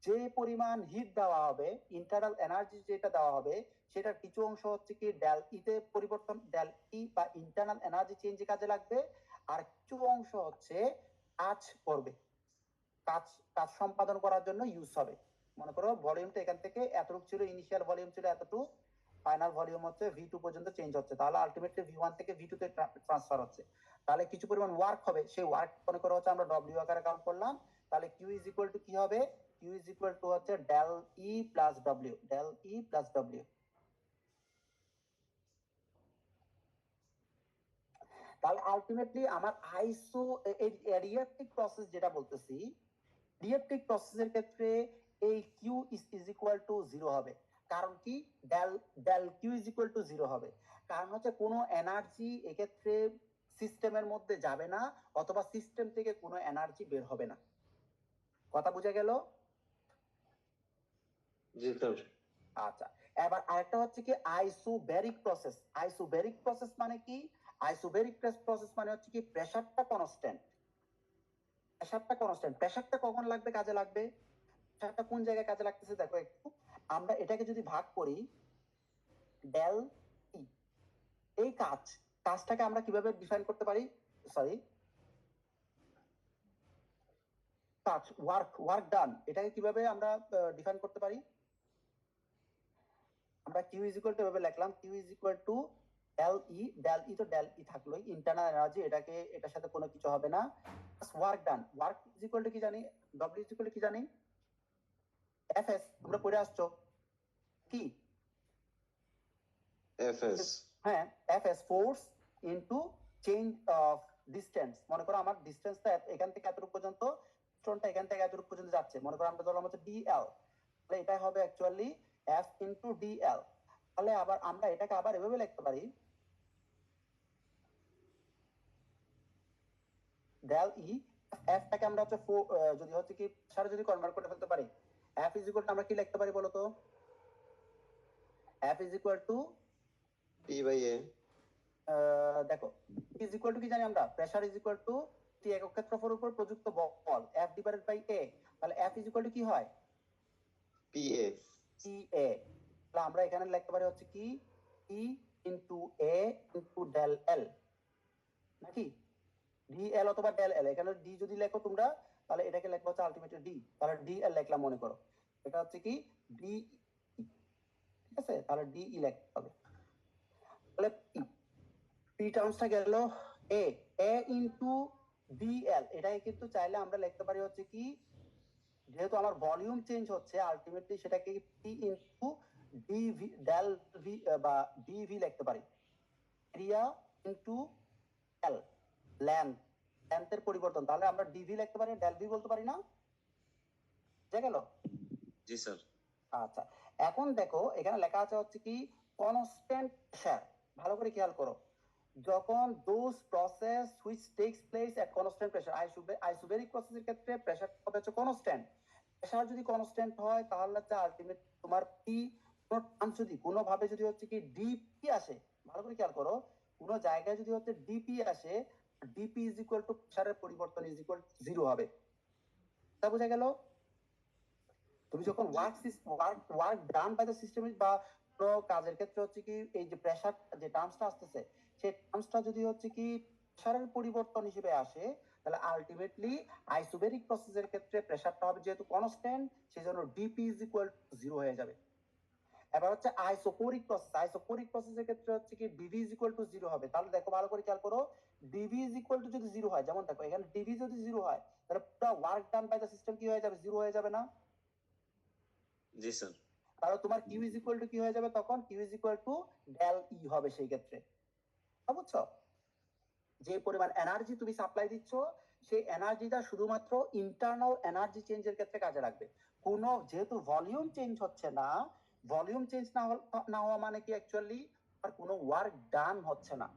যে পরিমাণ হিট দেওয়া হবে, ইন্টারনাল এনার্জি যেটা দেওয়া হবে, সেটার কিছু অংশ হচ্ছে কি ডেল ইতে পরিবর্তন, ডেল ই বা ইন্টারনাল এনার্জি চেঞ্জে কাজে লাগবে, আর কিছু অংশ হচ্ছে কাজ করবে, কাজ সম্পাদন করার জন্য ইউজ হবে। মনে করো ভলিউমটা এখান থেকে এতটুকু ছিল, ইনিশিয়াল ভলিউম ছিল এতটুকু, ফাইনাল ভলিউম হচ্ছে V2 পর্যন্ত চেঞ্জ হচ্ছে, তাহলে আলটিমেটলি V1 থেকে V2 তে ট্রান্সফার হচ্ছে, তাহলে কিছু পরিমাণ ওয়ার্ক হবে, সেই ওয়ার্ক মনে করো হচ্ছে আমরা W আকারে কাউন্ট করলাম, তাহলে Q ইজ ইকুয়াল টু কি হবে, Q ইজ ইকুয়াল টু হচ্ছে del E plus W, del E plus W। তাহলে আলটিমেটলি আমার রিঅ্যাকটিভ প্রসেস যেটা বলতেছি, রিঅ্যাকটিভ প্রসেসের ক্ষেত্রে এই Q ইজ ইকুয়াল টু 0 হবে। কারণ কি, del Q is equal to 0 হবে, কারণ হচ্ছে কোনো এনার্জি এক্ষেত্রে সিস্টেমের মধ্যে যাবে না, অথবা সিস্টেম থেকে কোনো এনার্জি বের হবে না। কথা বোঝা গেল? জি স্যার। আচ্ছা, এবার আরেকটা হচ্ছে কি আইসোব্যারিক প্রসেস। আইসোব্যারিক প্রসেস মানে কি, আইসোব্যারিক প্রসেস মানে হচ্ছে কি প্রেসারটা কনস্ট্যান্ট, প্রেসারটা কখন লাগবে, কাজে লাগবে, প্রেসারটা কোন জায়গায় কাজে লাগতেছে দেখো একটু। আমরা এটাকে যদি ভাগ করি ডেল ই, এই কাজটাকে আমরা কিভাবে ডিফাইন করতে পারি, সরি কাজ, ওয়ার্ক ডান, এটাকে কিভাবে আমরা ডিফাইন করতে পারি, আমরা Q ইজ ইকুয়াল টু এভাবে লিখলাম, Q is equal to del E তো ডেল ই থাকলো, ইন্টারনাল এনার্জি, এটার সাথে কোনো কিছু হবে না, work done, work is equal to কি জানি, W ইজ ইকুয়াল টু কি জানি, FS, তোমরা পড়ে আসছো কি, এফএস। হ্যাঁ FS, force into change of distance. মনে করো আমার ডিসটেন্সটা এখান থেকে এতটুকু পর্যন্ত, স্টোনটা এখান থেকে এতটুকু পর্যন্ত যাচ্ছে, মনে করো আমরা ধরলাম হচ্ছে DL, তাহলে এটা হবে অ্যাকচুয়ালি F ইনটু DL। তাহলে আবার আমরা এটাকে আবার এভাবে লিখতে পারি ডেল ই, F টাকে আমরা হচ্ছে যদি হচ্ছে কি সারা যদি কনভার্ট করে ফেলতে পারি, F ইজ ইকুয়াল টু আমরা কি লিখতে পারি বলো তো, F is equal to P by A. দেখো ইজ ইকুয়াল টু কি জানি আমরা, প্রেসার ইজ ইকুয়াল টু টি একক ক্ষেত্রফলের উপর প্রযুক্ত বল, F ডিভাইডেড বাই A, তাহলে F ইজ ইকুয়াল টু কি হয়, পি এ। PA। তাহলে আমরা এখানে লিখতে পারি হচ্ছে কি E into A into del L, নাকি DL অথবা ডেল L, এখানে D যদি লেখো তোমরা, তাহলে এটাকে লিখবো হচ্ছে আলটিমেটলি D, তাহলে DL লিখলাম মনে করো, এটা হচ্ছে কি D, ঠিক আছে, তাহলে DE লিখতে হবে। তাহলে P টার্মসটা গেল A, এ ইন্টু বিএল, এটাই কিন্তু চাইলে আমরা লিখতে পারি হচ্ছে কি, যেহেতু আমার ভলিউম চেঞ্জ হচ্ছে আলটিমেটলি সেটাকে P into dV del V বা ডিভি লিখতে পারি, এরিয়া ইন্টু এল, লেন্থের পরিবর্তন, তাহলে আমরা ডিভি লিখতে পারি, ডেল ভি বলতে পারি না? বুঝা গেল? জি স্যার। আচ্ছা, এখন দেখো এখানে লেখা আছে হচ্ছে কি কনস্ট্যান্ট প্রেসার। ভালো করে খেয়াল করো, যখন those process which takes place at constant pressure, isobaric প্রসেসের ক্ষেত্রে প্রেসার হবে হচ্ছে কনস্ট্যান্ট। প্রেসার যদি কনস্ট্যান্ট হয় তাহলে হচ্ছে আলটিমেট তোমার পি কোনো টার্ম যদি কোনোভাবে যদি হচ্ছে কি ডিপি আসে, ভালো করে খেয়াল করো, কোনো জায়গায় যদি হচ্ছে ডিপি আসে, ডিপি ইজ ইকুয়াল টু প্রেসারের পরিবর্তন ইজ ইকুয়াল জিরো হবে। তা বোঝা গেল? তুমি যখন work done by the system বা কোনো কাজের ক্ষেত্রে হচ্ছে কি এই যে প্রেসার যে টার্মসটা আসতেছে, সেই টার্মসটা যদি হচ্ছে কি প্রেসারের পরিবর্তন হিসেবে আসে, তাহলে আলটিমেটলি আইসোবেরিক প্রসেসের ক্ষেত্রে প্রেসারটা হবে যেহেতু কনস্ট্যান্ট, সেজন্য dP is equal to zero হয়ে যাবে। এবার হচ্ছে আইসোকোরিক প্রসেসের ক্ষেত্রে হচ্ছে কি dV is equal to zero হবে। তাহলে দেখো ভালো করে খেয়াল করো, ডিভি ইজ ইকুয়াল টু যদি জিরো হয়, যেমন দেখো এখানে ডিভি যদি জিরো হয়, তাহলে পুরো work done by the system কি হয়ে যাবে? জিরো হয়ে যাবে না? জি স্যার। তাহলে তোমার কিউ ইজ ইকুয়াল টু কি হয়ে যাবে? তখন Q is equal to del E হবে সেই ক্ষেত্রে। বুঝছো? যে পরিমাণ এনার্জি তুমি সাপ্লাই দিচ্ছ, সেই এনার্জিটা শুধুমাত্র ইন্টারনাল এনার্জি চেঞ্জের ক্ষেত্রে কাজে লাগবে। কোনো যেহেতু ভলিউম চেঞ্জ হচ্ছে না, ভলিউম চেঞ্জ না হওয়া মানে কি অ্যাকচুয়ালি আর কোনো ওয়ার্ক ডান হচ্ছে না।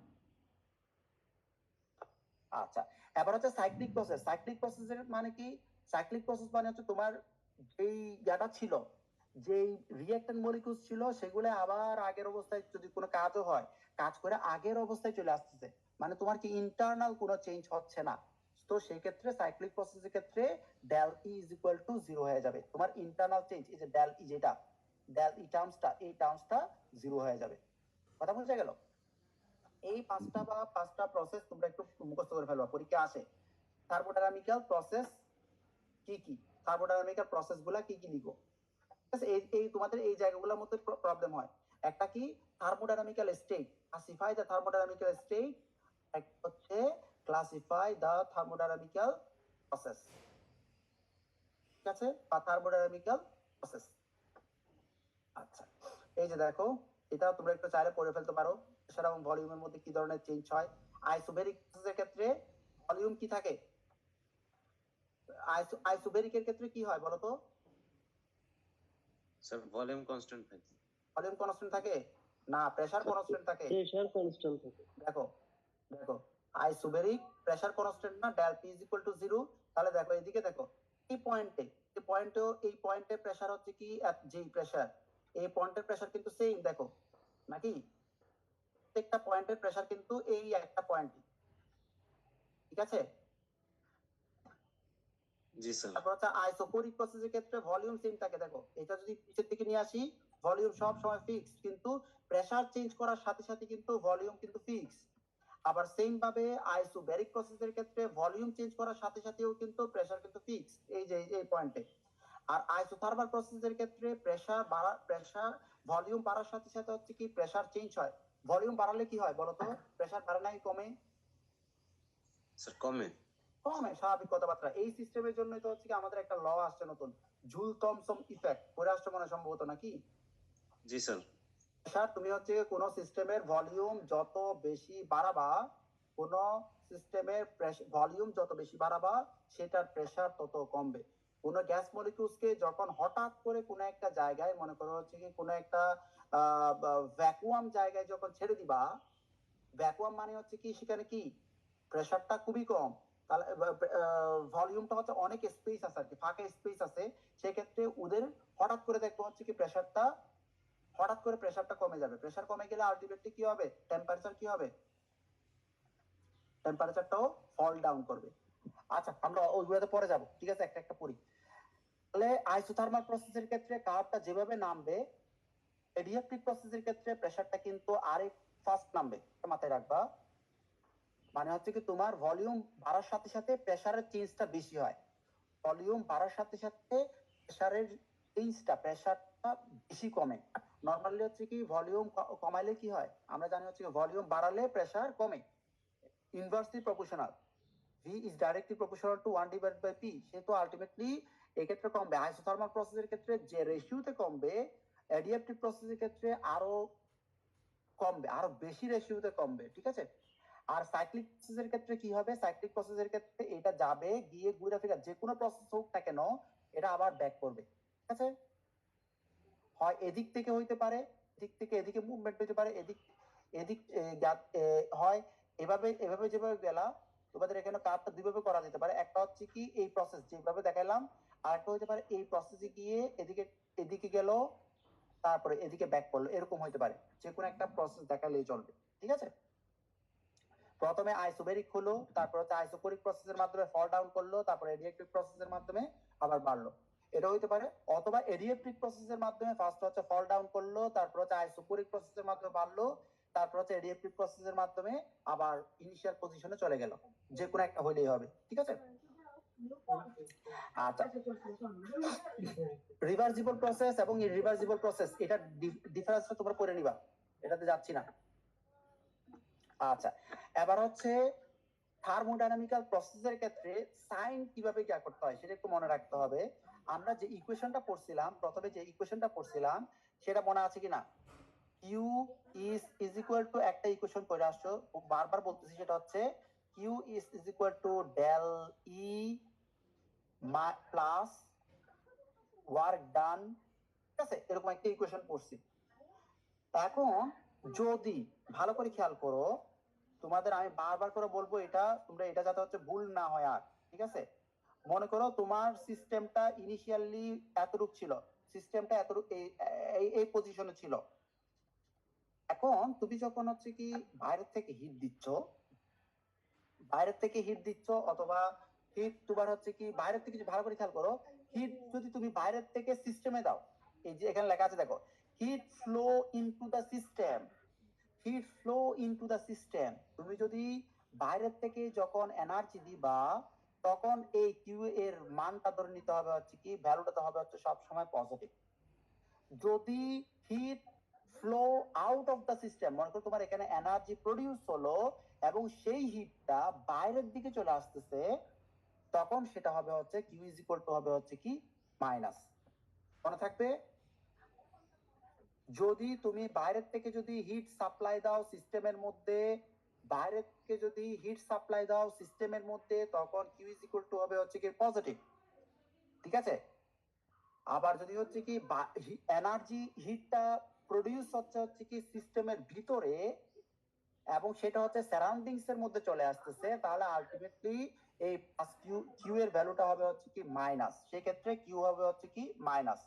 আচ্ছা, এবার হচ্ছে সাইক্লিক প্রসেস। সাইক্লিক প্রসেসের মানে কি? সাইক্লিক প্রসেস মানে হচ্ছে তোমার যেই ইয়াটা ছিল, যেই রিঅ্যাক্ট্যান্ট মলিকিউলস ছিল, সেগুলো আবার আগের অবস্থায় যদি কোনো কাজও হয়, কাজ করে আগের অবস্থায় চলে আসতেছে, মানে তোমার কি ইন্টারনাল কোনো চেঞ্জ হচ্ছে না। তো সেই ক্ষেত্রে সাইক্লিক প্রসেসের ক্ষেত্রে del E is equal to zero হয়ে যাবে। তোমার ইন্টারনাল চেঞ্জ এই যে ডেল ই, যেটা ডেল ই টার্মসটা, এই টার্মসটা জিরো হয়ে যাবে। কথা বুঝা গেল? এই পাঁচটা প্রসেস তোমরা একটু মুখস্থ করে ফেলবা, পরীক্ষা আসে। থার্মোডাইনামিক্যাল প্রসেস কি কি, থার্মোডাইনামিক্যাল প্রসেস গুলা কি কি লিখো। ঠিক আছে? এই তোমাদের এই জায়গাগুলোর মধ্যে প্রবলেম হয়। একটা কি থার্মোডাইনামিক্যাল স্টেট, ক্লাসিফাই দ্য থার্মোডাইনামিক্যাল স্টেট, একটা হচ্ছে ক্লাসিফাই দ্য থার্মোডাইনামিক্যাল প্রসেস। ঠিক আছে? বা থার্মোডাইনামিক্যাল প্রসেস। আচ্ছা, এই যে দেখো, এটা তোমরা একটু চাইলে পড়ে ফেলতে পারো। প্রেসার এবং ভলিউমের মধ্যে কি ধরনের চেঞ্জ হয়। আইসোবেরিক প্রসেসের ক্ষেত্রে ভলিউম কি থাকে? আইসোবেরিকের ক্ষেত্রে কি হয় বলো তো? স্যার ভলিউম কনস্ট্যান্ট থাকে। ভলিউম কনস্ট্যান্ট থাকে না, প্রেসার কনস্ট্যান্ট থাকে। প্রেসার কনস্ট্যান্ট থাকে। দেখো দেখো, আইসোবেরিক প্রেসার কনস্ট্যান্ট না, del P is equal to zero. তাহলে দেখো এদিকে দেখো, এই পয়েন্টে প্রেসার হচ্ছে কি যেই প্রেসার, এই পয়েন্টের প্রেসার কিন্তু সেম, দেখো নাকি? প্রত্যেকটা পয়েন্টের প্রেসার কিন্তু এই একটা পয়েন্টই। ঠিক আছে? জি স্যার। তারপর হচ্ছে আইসোকোরিক প্রসেসের ক্ষেত্রে ভলিউম সেম থাকে। দেখো এটা যদি নিচের দিকে নিয়ে আসি, ভলিউম সব সময় ফিক্স, কিন্তু প্রেসার চেঞ্জ করার সাথে সাথে কিন্তু ভলিউম কিন্তু ফিক্স। আবার সেম ভাবে আইসোবেরিক প্রসেসের ক্ষেত্রে ভলিউম চেঞ্জ করার সাথে সাথেও কিন্তু প্রেসার কিন্তু ফিক্স, এই যে এই পয়েন্টে। আর আইসোথার্মাল প্রসেসের ক্ষেত্রে প্রেসার ভলিউম বাড়ার সাথে সাথে হচ্ছে কি প্রেসার চেঞ্জ হয়। ভলিউম বাড়ালে কি হয় বলতো? প্রেসার বাড়ে নাই কমে? স্যার কমে। কমে, স্বাভাবিক কথাবার্তা। এই সিস্টেমের জন্যই তো হচ্ছে কি আমাদের একটা ল আসছে নতুন, জুল থমসন ইফেক্ট, পড়ে আসছে মনে হয় সম্ভবত, নাকি? জি স্যার। প্রেসার তুমি হচ্ছে কোন সিস্টেমের ভলিউম যত বেশি বাড়াবা, কোন সিস্টেমের ভলিউম যত বেশি বাড়াবা, সেটার প্রেসার তত কমবে। কোন গ্যাস মলিকিউলসকে যখন হঠাৎ করে কোন একটা জায়গায়, মনে করো হচ্ছে কি কোন একটা ভ্যাকুয়াম জায়গায় যখন ছেড়ে দিবা, ভ্যাকুয়াম মানে হচ্ছে কি সেখানে কি প্রেসারটা খুবই কম, তাহলে ভলিউমটা হচ্ছে অনেক স্পেস আছে আর কি, ফাঁকা স্পেস আছে, সেক্ষেত্রে ওদের হঠাৎ করে দেখবো হচ্ছে কি প্রেসারটা কমে যাবে। প্রেসার কমে গেলে আলটিমেটলি কি হবে? টেম্পারেচারটাও ফল ডাউন করবে। আচ্ছা, আমরা ওইগুলোতে পরে যাব। ঠিক আছে, একটা একটা পড়ি। তাহলে আইসোথার্মাল প্রসেসের ক্ষেত্রে কার্ভটা যেভাবে নামবে, রিঅ্যাক্টিভ প্রসেসের ক্ষেত্রে প্রেসারটা কিন্তু আরেক ফাস্ট নামবে, মাথায় রাখবা। মানে হচ্ছে কি তোমার ভলিউম বাড়ার সাথে সাথে প্রেসারের চেঞ্জটা বেশি হয়, ভলিউম বাড়ার সাথে সাথে প্রেসারটা বেশি কমে। নরমালি হচ্ছে কি ভলিউম কমাইলে কি হয় আমরা জানি, হচ্ছে কি ভলিউম বাড়ালে প্রেসার কমে, inversely proportional, V is directly proportional to 1 divide by P, সে তো আলটিমেটলি এক্ষেত্রে কমবে। আইসোথার্মাল প্রসেসের ক্ষেত্রে যে রেশিওতে কমবে, অ্যাডিয়াপটিভ প্রসেসের ক্ষেত্রে আরো কমবে, আরো বেশি রেশিওতে কমবে, ঠিক আছে। আর সাইক্লিক প্রসেসের ক্ষেত্রে কি হবে, সাইক্লিক প্রসেসের ক্ষেত্রে এটা যাবে গিয়ে ঘুরে ফিরে যে কোনো প্রসেস হোক না কেন এটা আবার ব্যাক করবে, ঠিক আছে। হয় এদিক থেকে হইতে পারে, এদিক থেকে এদিকে মুভমেন্ট হইতে পারে, এদিক এদিক হয় এভাবে এভাবে যেভাবে গেলা, তোমাদের এখানে কাজটা দুইভাবে করা যেতে পারে। একটা হচ্ছে কি এই প্রসেস যেভাবে দেখাইলাম, আর একটা হইতে পারে এই প্রসেসে গিয়ে এদিকে এদিকে গেল তারপরে এদিকে ব্যাক করলো, এরকম হইতে পারে। যে কোনো একটা প্রসেস দেখালেই চলবে, ঠিক আছে। প্রথমে আইসোবেরিক হলো, তারপর হচ্ছে আইসোকোরিক প্রসেসের মাধ্যমে ফল ডাউন করলো, তারপরে এডিয়াক্টিভ প্রসেসের মাধ্যমে আবার বাড়লো, এটা হইতে পারে। অথবা এডিয়াক্টিভ প্রসেসের মাধ্যমে ফার্স্ট হচ্ছে ফল ডাউন করলো, তারপর হচ্ছে আইসোকোরিক প্রসেসের মাধ্যমে বাড়লো, তারপর হচ্ছে এডিয়াক্টিভ প্রসেসের মাধ্যমে আবার ইনিশিয়াল পজিশনে চলে গেল, যে কোনো একটা হইলেই হবে, ঠিক আছে। আচ্ছা, রিভার্সিবল প্রসেস এবং ইরিভার্সিবল প্রসেস, এটা ডিফারেন্সটা তোমরা করে নিবা, এটাতে যাচ্ছি না। আচ্ছা, এবার হচ্ছে থার্মোডাইনামিক্যাল প্রসেসের ক্ষেত্রে সাইন কিভাবে কি করতে হয় সেটা একটু মনে রাখতে হবে। আমরা যে ইকুয়েশনটা পড়ছিলাম, প্রথমে যে ইকুয়েশনটা পড়ছিলাম সেটা মনে আছে কিনা? কিউ ইজ ইকুয়াল টু, একটা ইকুয়েশন করে আসছো, বারবার বলতেছি, সেটা হচ্ছে Q is equal to del E plus work done, ঠিক আছে, এরকম একটা ইকুয়েশন পড়ছি। এখন যদি ভালো করে খেয়াল করো, তোমাদের আমি বারবার করে বলবো এটা, তোমরা এটা যাতে হচ্ছে ভুল না হয় আর, ঠিক আছে। মনে করো তোমার সিস্টেমটা ইনিশিয়ালি এতটুক ছিল, সিস্টেমটা এতটুক এই পজিশনে ছিল। এখন তুমি যখন হচ্ছে কি বাইরের থেকে হিট দিচ্ছ অথবা হিট তোমার হচ্ছে কি বাইরের থেকে, ভালো করে খেয়াল করো, হিট যদি তুমি বাইরের থেকে সিস্টেমে দাও, এই যে এখানে লেখা আছে দেখো, heat flow into the system, heat flow into the system. তুমি যদি বাইরের থেকে যখন এনার্জি দিবা তখন এই কিউ এর মানটা ধরে নিতে হবে হচ্ছে কি, ভ্যালুটা হবে হচ্ছে সব সময় পজিটিভ। যদি heat flow out of the system, মনে করো তোমার এখানে এনার্জি প্রডিউস হলো এবং সেই হিটটা বাইরের দিকে চলে আসতেছে, তখন সেটা হবে হচ্ছে কিউ ইজ ইকুয়াল টু হবে হচ্ছে কি মাইনাস। মনে থাকবে, যদি তুমি বাইরের থেকে যদি হিট সাপ্লাই দাও সিস্টেমের মধ্যে, বাইরের থেকে যদি হিট সাপ্লাই দাও সিস্টেমের মধ্যে, তখন কিউ ইজ ইকুয়াল টু হবে হচ্ছে কি পজিটিভ, ঠিক আছে। আবার যদি হচ্ছে কি এনার্জি হিটটা প্রডিউস হচ্ছে কি সিস্টেমের ভিতরে এবং সেটা হচ্ছে সারাউন্ডিংস এর মধ্যে চলে আসতেছে, তাহলে আলটিমেটলি এই কিউ এর ভ্যালুটা হবে হচ্ছে কি মাইনাস, সেক্ষেত্রে কিউ হবে হচ্ছে কি মাইনাস।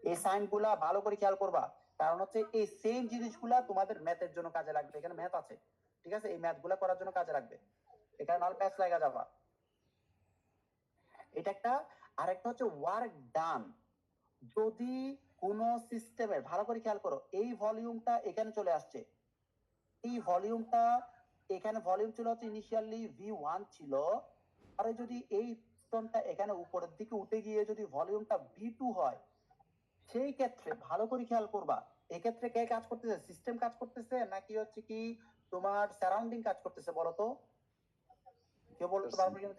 এই সাইন গুলা ভালো করে খেয়াল করবা, কারণ হচ্ছে এই সেম জিনিসগুলা তোমাদের ম্যাথের জন্য কাজে লাগবে, এখানে ম্যাথ আছে, ঠিক আছে, এই ম্যাথ গুলা করার জন্য কাজে লাগবে, এখানে নাল প্যাচ লাগা যাবা। এটা একটা। আরেকটা হচ্ছে ওয়ার্ক ডান, যদি কোন সিস্টেমের, ভালো করে খেয়াল করো, এই ভলিউমটা এখানে চলে আসছে, এই ভলিউমটা এখানে ভলিউম ছিল হচ্ছে ইনিশিয়ালি V1 ছিল, আর যদি এই সিস্টেমটা এখানে উপরের দিকে উঠে গিয়ে যদি ভলিউমটা V2 হয়, সেই ক্ষেত্রে ভালো করে খেয়াল করবা, এক্ষেত্রে কে কাজ করতেছে, সিস্টেম কাজ করতেছে নাকি হচ্ছে কি তোমার সারাউন্ডিং কাজ করতেছে, বলো তো, কেউ বলতে পারবে কিনা?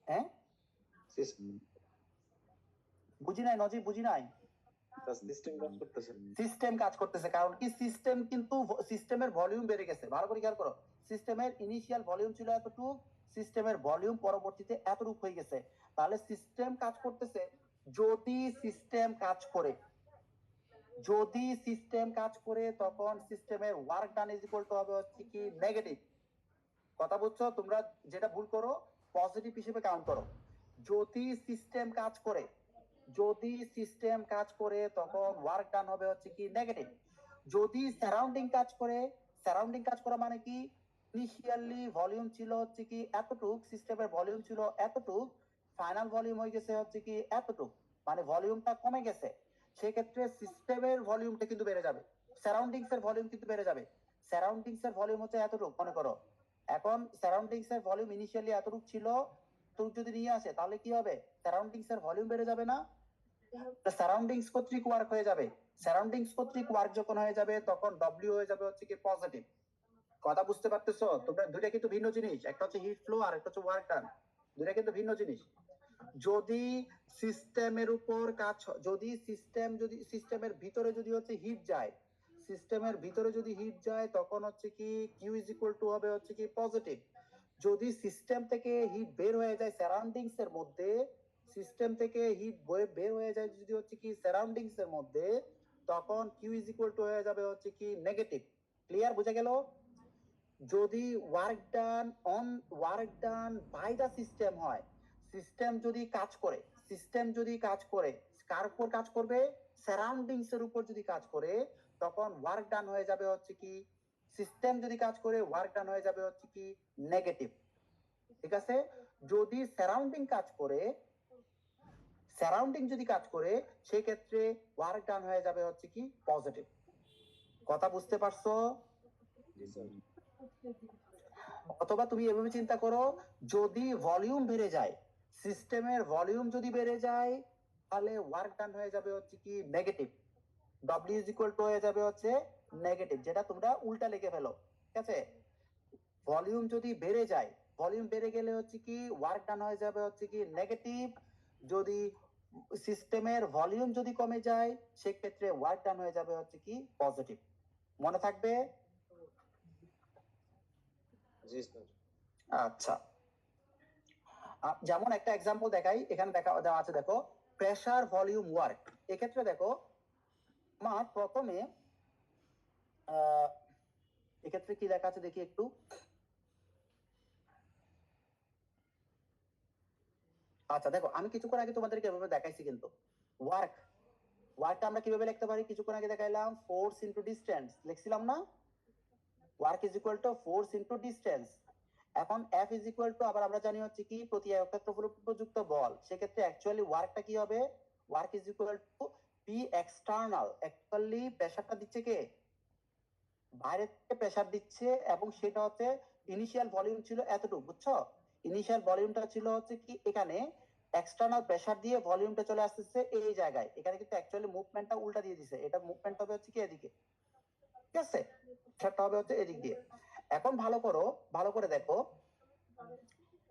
হ্যাঁ, বুঝি নাই নজিব, বুঝি নাই। সিস্টেম কাজ করতেছে, কারণ কি সিস্টেম কিন্তু সিস্টেমের ভলিউম বেড়ে গেছে, ভালো করে খেয়াল করো, সিস্টেমের ইনিশিয়াল ভলিউম ছিল এতটুকু, সিস্টেমের ভলিউম পরবর্তীতে এতটুকু হয়ে গেছে, তাহলে সিস্টেম কাজ করতেছে। যদি সিস্টেম কাজ করে তখন সিস্টেমের work done is equal to হবে হচ্ছে কি নেগেটিভ। কথা বুঝছো? তোমরা যেটা ভুল করো পজিটিভ হিসেবে কাউন্ট করো। যদি সিস্টেম কাজ করে তখন ওয়ার্ক ডান হবে হচ্ছে কি নেগেটিভ। যদি সারাউন্ডিং কাজ করা মানে কি, ইনিশিয়ালি ভলিউম ছিল হচ্ছে কি এতটুক, সিস্টেমের ভলিউম ছিল এতটুক, ফাইনাল ভলিউম হয়ে গেছে হচ্ছে কি এতটুক, মানে ভলিউমটা কমে গেছে, সেক্ষেত্রে সিস্টেমের ভলিউমটা কিন্তু বেড়ে যাবে, সারাউন্ডিংস এর ভলিউম কিন্তু বেড়ে যাবে। সারাউন্ডিংস এর ভলিউম হচ্ছে এতটুক মনে করো, এখন সারাউন্ডিংস এর ভলিউম ইনিশিয়ালি এতটুক ছিল, তো যদি নিয়ে আসে তাহলে কি হবে, সারাউন্ডিংস এর ভলিউম বেড়ে যাবে না, সারাউন্ডিংস কর্তৃক ওয়ার্ক হয়ে যাবে। সারাউন্ডিংস কর্তৃক ওয়ার্ক যখন হয়ে যাবে তখন ডব্লিউ হয়ে যাবে হচ্ছে কি পজিটিভ। কথা বুঝতে পারতেছো? তোমরা দুইটা কিন্তু ভিন্ন জিনিস, একটা হচ্ছে হিট ফ্লো আর একটা হচ্ছে ওয়ার্ক ডান, দুইটা কিন্তু ভিন্ন জিনিস। যদি সিস্টেমের উপর কাজ যদি সিস্টেমের ভিতরে যদি হচ্ছে হিট যায়, সিস্টেমের ভিতরে যদি হিট যায় তখন হচ্ছে কি কিউ ইজ ইকুয়াল টু হবে হচ্ছে কি পজিটিভ। যদি সিস্টেম থেকে হিট বের হয়ে যায় সারাউন্ডিংস এর মধ্যে, সিস্টেম থেকে হিট বের হয়ে যায় যদি হচ্ছে কি সারাউন্ডিংস এর মধ্যে, তখন কিউ ইজ ইকুয়াল টু হয়ে যাবে হচ্ছে কি নেগেটিভ। ক্লিয়ার, বুঝা গেল? যদি work done by the system হয়, সিস্টেম যদি কাজ করে কার উপর কাজ করবে? সারাউন্ডিংস এর উপর যদি কাজ করে তখন ওয়ার্ক ডান হয়ে যাবে হচ্ছে কি, সিস্টেম যদি কাজ করে ওয়ার্ক ডান হয়ে যাবে হচ্ছে কি নেগেটিভ। ঠিক আছে? যদি সারাউন্ডিং যদি কাজ করে সেই ক্ষেত্রে ওয়ার্ক ডান হয়ে যাবে হচ্ছে কি পজিটিভ। কথা বুঝতে পারছো? জি স্যার। অথবা তুমি এভাবে চিন্তা করো, যদি ভলিউম বেড়ে যায়, সিস্টেমের ভলিউম যদি বেড়ে যায় তাহলে ওয়ার্ক ডান হয়ে যাবে হচ্ছে কি negative. W is equal two হয়ে যাবে হচ্ছে নেগেটিভ, যেটা তোমরা উল্টা লিখে ফেলো। ঠিক আছে? ভলিউম যদি বেড়ে যায়, ভলিউম বেড়ে গেলে হচ্ছে কি ওয়ার্ক ডান হয়ে যাবে হচ্ছে কি নেগেটিভ। যদি সিস্টেমের ভলিউম যদি কমে যায় সেক্ষেত্রে ওয়ার্ক ডান হয়ে যাবে হচ্ছে কি পজিটিভ। মনে থাকবে? জি স্যার। আচ্ছা, যেমন একটা এক্সাম্পল দেখাই, এখানে দেওয়া আছে, দেখো প্রেসার ভলিউম ওয়ার্ক। এক্ষেত্রে দেখো আমার প্রথমে এক্ষেত্রে কি লেখা আছে দেখি একটু। আচ্ছা দেখো, আমি কিছুক্ষণ আগে তোমাদেরকে এভাবে দেখাইছি, কিন্তু ওয়ার্কটা আমরা কিভাবে লিখতে পারি কিছুক্ষণ আগে দেখাইলাম, ফোর্স ইনটু ডিসটেন্স লিখছিলাম না? Work is equal to force into distance. এখন এফ ইজ ইকুয়াল টু আবার আমরা জানি হচ্ছে কি প্রতি একক ক্ষেত্রফল উপযুক্ত বল। সেক্ষেত্রে অ্যাকচুয়ালি ওয়ার্কটা কি হবে? Work is equal to P external. Actually প্রেসারটা দিচ্ছে কে? বাইরে থেকে প্রেসার দিচ্ছে, এবং সেটা হচ্ছে ইনিশিয়াল ভলিউম ছিল এতটুকু, বুঝছো? ইনিশিয়াল ভলিউমটা ছিল হচ্ছে কি এখানে, এক্সটার্নাল প্রেসার দিয়ে ভলিউমটা চলে আসতেছে এই জায়গায়। এখানে কিন্তু অ্যাকচুয়ালি মুভমেন্টটা উল্টা দিয়ে দিছে, এটা মুভমেন্ট হবে হচ্ছে কি এদিকে। ঠিক আছে? সেটা হবে হচ্ছে এদিক দিয়ে। এখন ভালো করে দেখো,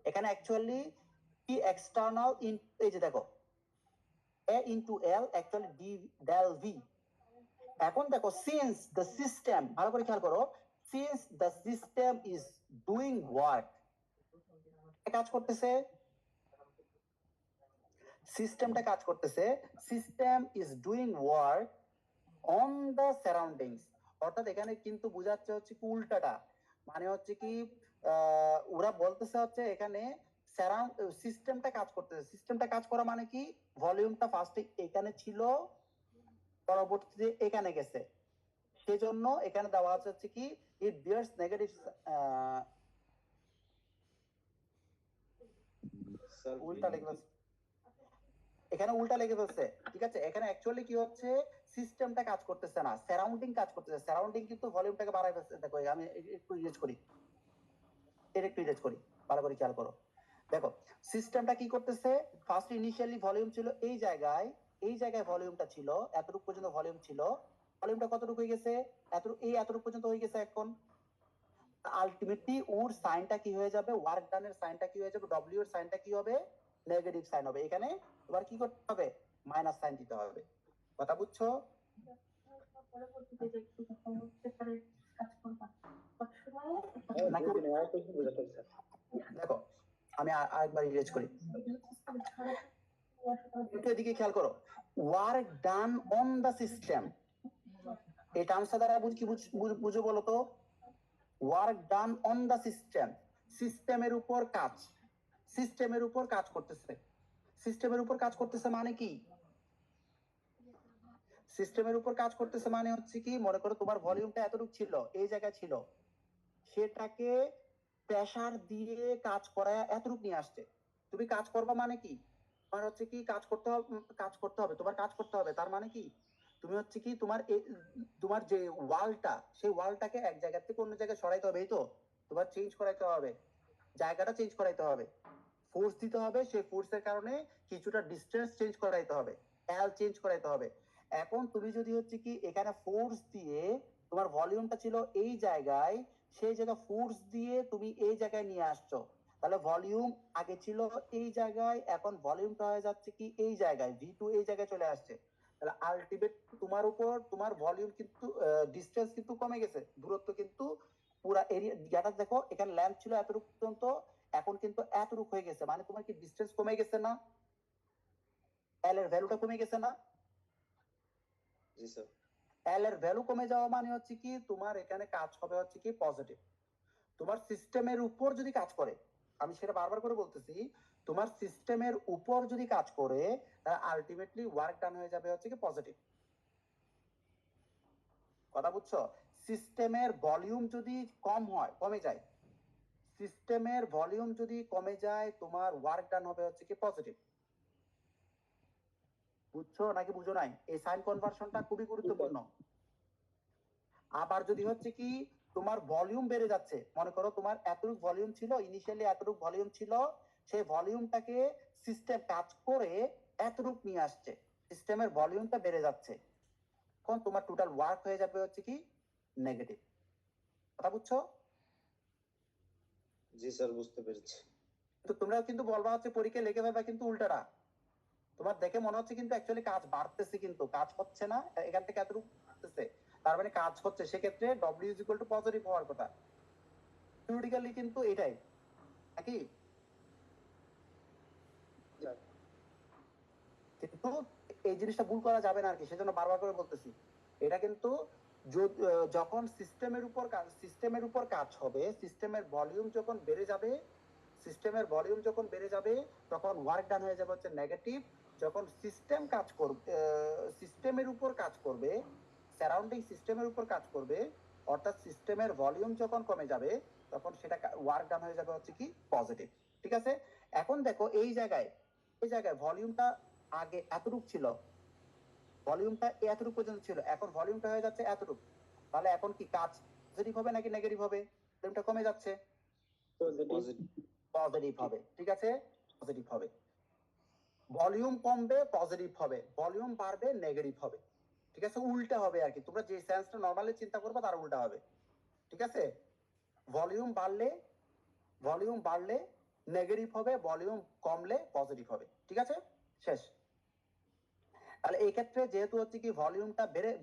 এখানে অ্যাকচুয়ালি কি এক্সটার্নাল এই যে দেখো A into L actually D del V. এখন দেখো সিন্স দ্য সিস্টেম, ভালো করে খেয়াল করো, since the system is doing work, কাজ করতেছে, সিস্টেমটা কাজ করতেছে, system is doing work on the surroundings. অর্থাৎ এখানে কিন্তু বোঝাচ্ছে হচ্ছে কি উল্টাটা, মানে হচ্ছে কি ওরা বলতেছে হচ্ছে এখানে সিস্টেমটা কাজ করতেছে। সিস্টেমটা কাজ করা মানে কি, ভলিউমটা ফার্স্টে এখানে ছিল, পরবর্তীতে এখানে গেছে, সেজন্য এখানে দেওয়া আছে হচ্ছে কি ইট বিয়ার্স নেগেটিভ। স্যার উল্টা লেগে এখানে উল্টা লেগে ফেলছে। ঠিক আছে? এখানে অ্যাকচুয়ালি কি হচ্ছে, সিস্টেমটা কাজ করতেছে না, সারাউন্ডিং কাজ করতেছে। সারাউন্ডিং কিন্তু ভলিউমটাকে বাড়াই ফেলছে। দেখো আমি একটু ইরেজ করি, ভালো করে খেয়াল করো। দেখো সিস্টেমটা কি করতেছে, ফার্স্ট ইনিশিয়ালি ভলিউম ছিল এই জায়গায় ভলিউমটা ছিল এতটুকু পর্যন্ত, ভলিউম ছিল, ভলিউমটা কতটুকু হয়ে গেছে, এতটুকু পর্যন্ত হয়ে গেছে। এখন আলটিমেটলি ওর সাইনটা কি হয়ে যাবে, ওয়ার্ক ডানের সাইনটা কি হয়ে যাবে, ডব্লিউ এর সাইনটা কি হবে, নেগেটিভ সাইন হবে। এখানে এবার কি করতে হবে, মাইনাস সাইন দিতে হবে। কথা বুঝছো? পরবর্তীতে যে একটু যখন পেপারে কাজ করবা দেখো আমি আরেকবার ইরেজ করি, এদিকে খেয়াল করো, work done on the system, এই টার্মসটা দ্বারা বুঝো বলো তো। Work done on the system, সিস্টেমের উপর কাজ করতেছে। সিস্টেমের উপর কাজ করতেছে মানে কি, সিস্টেমের উপর কাজ করতেছে মানে হচ্ছে কি, মনে করো তোমার ভলিউমটা এতটুকু ছিল, এই জায়গায় ছিল, সেটাকে প্রেসার দিয়ে কাজ করায় এতটুকু নিয়ে আসছে। তুমি কাজ করবা মানে কি, তোমার হচ্ছে কি কাজ করতে হবে। তার মানে কি, তুমি হচ্ছে কি তোমার যে ওয়ালটা, সেই ওয়ালটাকে এক জায়গা থেকে অন্য জায়গায় সরাইতে হবে। এই তো তোমার চেঞ্জ করাইতে হবে, জায়গাটা চেঞ্জ করাইতে হবে, ফোর্স দিতে হবে, সেই ফোর্সের কারণে কিছুটা ডিস্টেন্স চেঞ্জ করাইতে হবে, এল চেঞ্জ করাইতে হবে। এখন তুমি যদি হচ্ছে কি এখানে ফোর্স দিয়ে, তোমার ভলিউমটা ছিল এই জায়গায়, সেই জায়গায় ফোর্স দিয়ে তুমি এই জায়গায় নিয়ে আসছো, তাহলে ভলিউম আগে ছিল এই জায়গায়, এখন ভলিউমটা হয়ে যাচ্ছে কি এই জায়গায়, V2 এই জায়গায় চলে আসছে। তাহলে আলটিমেট তোমার উপর তোমার ভলিউম কিন্তু ডিসটেন্স কিন্তু কমে গেছে, দূরত্ব কিন্তু পুরা এরিয়াটা দেখো, এখানে ল্যাম্প ছিল এতটুকু পর্যন্ত, এখন কিন্তু এতটুকু হয়ে গেছে, মানে তোমার কি ডিসটেন্স কমে গেছে না, এল এর ভ্যালুটা কমে গেছে না। জি স্যার। এল এর ভ্যালু কমে যাওয়া মানে হচ্ছে কি তোমার এখানে কাজ হবে হচ্ছে কি পজিটিভ। তোমার সিস্টেমের উপর যদি কাজ করে, আমি সেটা বারবার করে বলতেছি, তোমার সিস্টেমের উপর যদি কাজ করে তাহলে আলটিমেটলি ওয়ার্ক ডান হয়ে যাবে হচ্ছে কি পজিটিভ। কথা বুঝছো? সিস্টেমের ভলিউম যদি কম হয়, কমে যায়, সিস্টেমের ভলিউম যদি কমে যায় তোমার ওয়ার্ক ডান হবে হচ্ছে কি পজিটিভ। বুঝছো নাকি বুঝো নাই? এই সাইন কনভার্সনটা খুবই গুরুত্বপূর্ণ। আবার যদি হচ্ছে কি তোমার ভলিউম বেড়ে যাচ্ছে, মনে করো তোমার এতটুকু ভলিউম ছিল, ইনিশিয়ালি এতটুকু ভলিউম ছিল, সেই ভলিউমটাকে সিস্টেম কাজ করে এতটুকু নিয়ে আসছে, সিস্টেমের ভলিউমটা বেড়ে যাচ্ছে, তখন তোমার টোটাল ওয়ার্ক হয়ে যাবে হচ্ছে কি নেগেটিভ। কথা বুঝছো? জি স্যার, বুঝতে পেরেছি। তো তোমরা কিন্তু বলবা হচ্ছে পরীক্ষা লিখে পাবা কিন্তু উল্টাটা, তোমার দেখে মনে হচ্ছে কিন্তু অ্যাকচুয়ালি কাজ বাড়তেছে কিন্তু কাজ হচ্ছে না, এখান থেকে এতটুকু বাড়তেছে, তার মানে কাজ হচ্ছে, সেক্ষেত্রে W is equal two positive হওয়ার কথা। থিওরিটিক্যালি কিন্তু এটাই নাকি, কিন্তু এই জিনিসটা ভুল করা যাবে না আর কি, সেজন্য বারবার করে বলতেছি। এটা কিন্তু যখন সিস্টেমের উপর কাজ হবে, সিস্টেমের ভলিউম যখন বেড়ে যাবে, সিস্টেমের ভলিউম যখন বেড়ে যাবে তখন ওয়ার্ক ডান হয়ে যাবে হচ্ছে নেগেটিভ। যখন সিস্টেম কাজ করবে, সিস্টেমের উপর কাজ করবে, সারাউন্ডিং সিস্টেমের উপর কাজ করবে, অর্থাৎ সিস্টেমের ভলিউম যখন কমে যাবে তখন সেটা ওয়ার্ক ডান হয়ে যাবে হচ্ছে কি পজিটিভ। ঠিক আছে? এখন দেখো এই জায়গায় ভলিউমটা আগে এতটুকু ছিল, ভলিউমটা এতটুকু পর্যন্ত ছিল, এখন ভলিউমটা হয়ে যাচ্ছে এতটুকু, তাহলে এখন কি কাজ পজিটিভ হবে নাকি নেগেটিভ হবে? ভলিউমটা কমে যাচ্ছে, পজিটিভ হবে। ঠিক আছে, পজিটিভ হবে। ভলিউম কমবে পজিটিভ হবে, ভলিউম বাড়বে নেগেটিভ হবে। ঠিক আছে, উল্টা হবে আর কি, তোমরা যে সেন্সটা নরমালি চিন্তা করবে তার উল্টা হবে। ঠিক আছে, ভলিউম বাড়লে নেগেটিভ হবে, ভলিউম কমলে পজিটিভ হবে। ঠিক আছে, শেষ। তাহলে এই ক্ষেত্রে যেহেতু হচ্ছে কি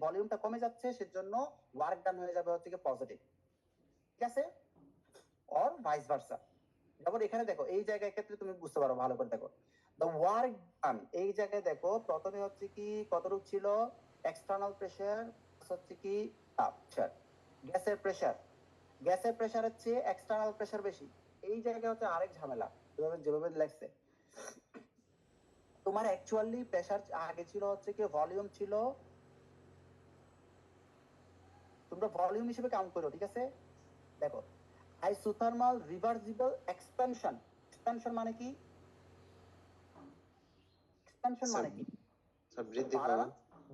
ভলিউমটা কমে যাচ্ছে, সেজন্য ওয়ার্ক ডান হয়ে যাবে হচ্ছে কি পজিটিভ। ঠিক আছে, অর ভাইস ভার্সা। যেমন এখানে দেখো এই জায়গায় ক্ষেত্রে তুমি বুঝতে পারো ভালো করে, দেখো দ্য ওয়ার্ক ডান এই জায়গায় দেখো প্রথমে হচ্ছে কি কতটুকু ছিল, এক্সটার্নাল প্রেসার হচ্ছে কি আচ্ছা গ্যাসের প্রেসারের চেয়ে এক্সটার্নাল প্রেসার বেশি, এই জায়গায় হচ্ছে আরেক ঝামেলা, যেভাবে লেখছে তোমার অ্যাকচুয়ালি প্রেসার আগে ছিল হচ্ছে কি ভলিউম ছিল, তোমরা ভলিউম হিসেবে কাউন্ট করো। ঠিক আছে, দেখো আইসোথার্মাল রিভার্সিবল এক্সপেনশন মানে কি, এক্সপেনশন মানে কি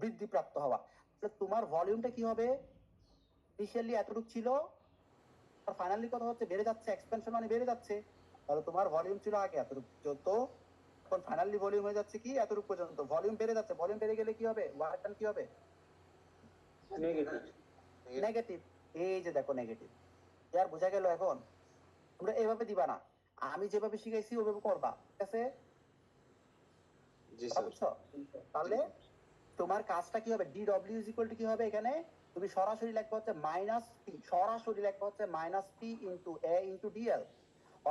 বৃদ্ধিপ্রাপ্ত হওয়া। তোমার ভলিউমটা কি হবে, ইনিশিয়ালি এতটুকু ছিল, আর ফাইনালি কথা হচ্ছে বেড়ে যাচ্ছে, এক্সপেনশন মানে বেড়ে যাচ্ছে, তাহলে তোমার ভলিউম ছিল আগে এতটুকু পর্যন্ত, এখন ফাইনালি ভলিউম হয়ে যাচ্ছে কি এতটুকু পর্যন্ত, ভলিউম বেড়ে যাচ্ছে, ভলিউম বেড়ে গেলে কি হবে, ওয়ার্ক ডান কি হবে নেগেটিভ। এই যে দেখো নেগেটিভ, আর বোঝা গেল? এখন তোমরা এভাবে দিবা না, আমি যেভাবে শিখাইছি ওইভাবে করবা। ঠিক আছে, বুঝছো? তাহলে তোমার কাজটা কি হবে, DW ইজ ইকুয়াল টু কি হবে, এখানে তুমি সরাসরি লিখবা হচ্ছে মাইনাস পি, সরাসরি লিখবা হচ্ছে মাইনাস পি ইন্টু এ ইন্টু ডিএল,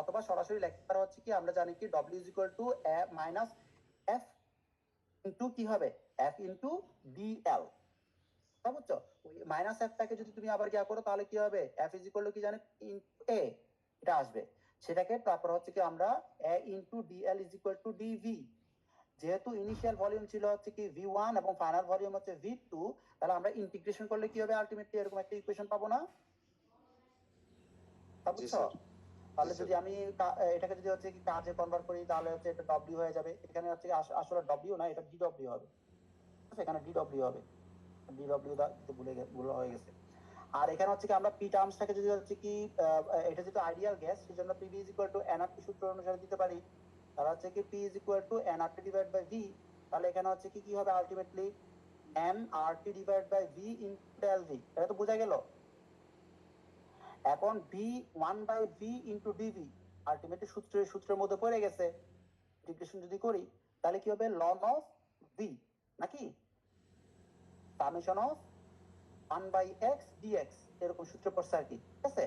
অথবা সরাসরি লিখতে পারো হচ্ছে কি আমরা জানি কি W is equal two A minus F into কি হবে এফ ইন্টু ডিএল। বুঝছো? ওই মাইনাস এফটাকে যদি তুমি আবার কি করো তাহলে কি হবে, এফ ইজ ইকুয়াল টু কি জানি এ, এটা আসবে, সেটাকে তারপর হচ্ছে কি আমরা A into dl is equal to dV. যেহেতু ইনিশিয়াল ভলিউম ছিল হচ্ছে কি V1 এবং ফাইনাল ভলিউম হচ্ছে V2, তাহলে আমরা ইন্টিগ্রেশন করলে কি হবে, আলটিমেটলি এরকম একটা ইকুয়েশন পাবো না? বুঝছো? তাহলে যদি আমি এটাকে যদি হচ্ছে কি কাজে কনভার্ট করি তাহলে হচ্ছে এটা W হয়ে যাবে, এখানে হচ্ছে আসলে W না, এটা DW হবে, এখানে DW হবে, DW দা ভুল হয়ে গেছে। আর এখানে হচ্ছে কি আমরা পি টার্মসটাকে যদি হচ্ছে কি এটা যেহেতু আইডিয়াল গ্যাস, সেজন্য PV is equal to nRT সূত্র অনুসারে দিতে পারি, তাহলে হচ্ছে কি P is equal to nRT divide by V, তাহলে এখানে হচ্ছে কি কি হবে ultimately nRT divide by V into del V। এটা তো বোঝা গেল? এখন v1/v ইন্টু ডিভি আলটিমেটলি সূত্রের মধ্যে পড়ে গেছে। ইন্টিগ্রেশন যদি করি তাহলে কি হবে লন অফ ভি নাকি সামেশন অফ 1/x dx এরকম সূত্র পড়ছে আর কি, ঠিক আছে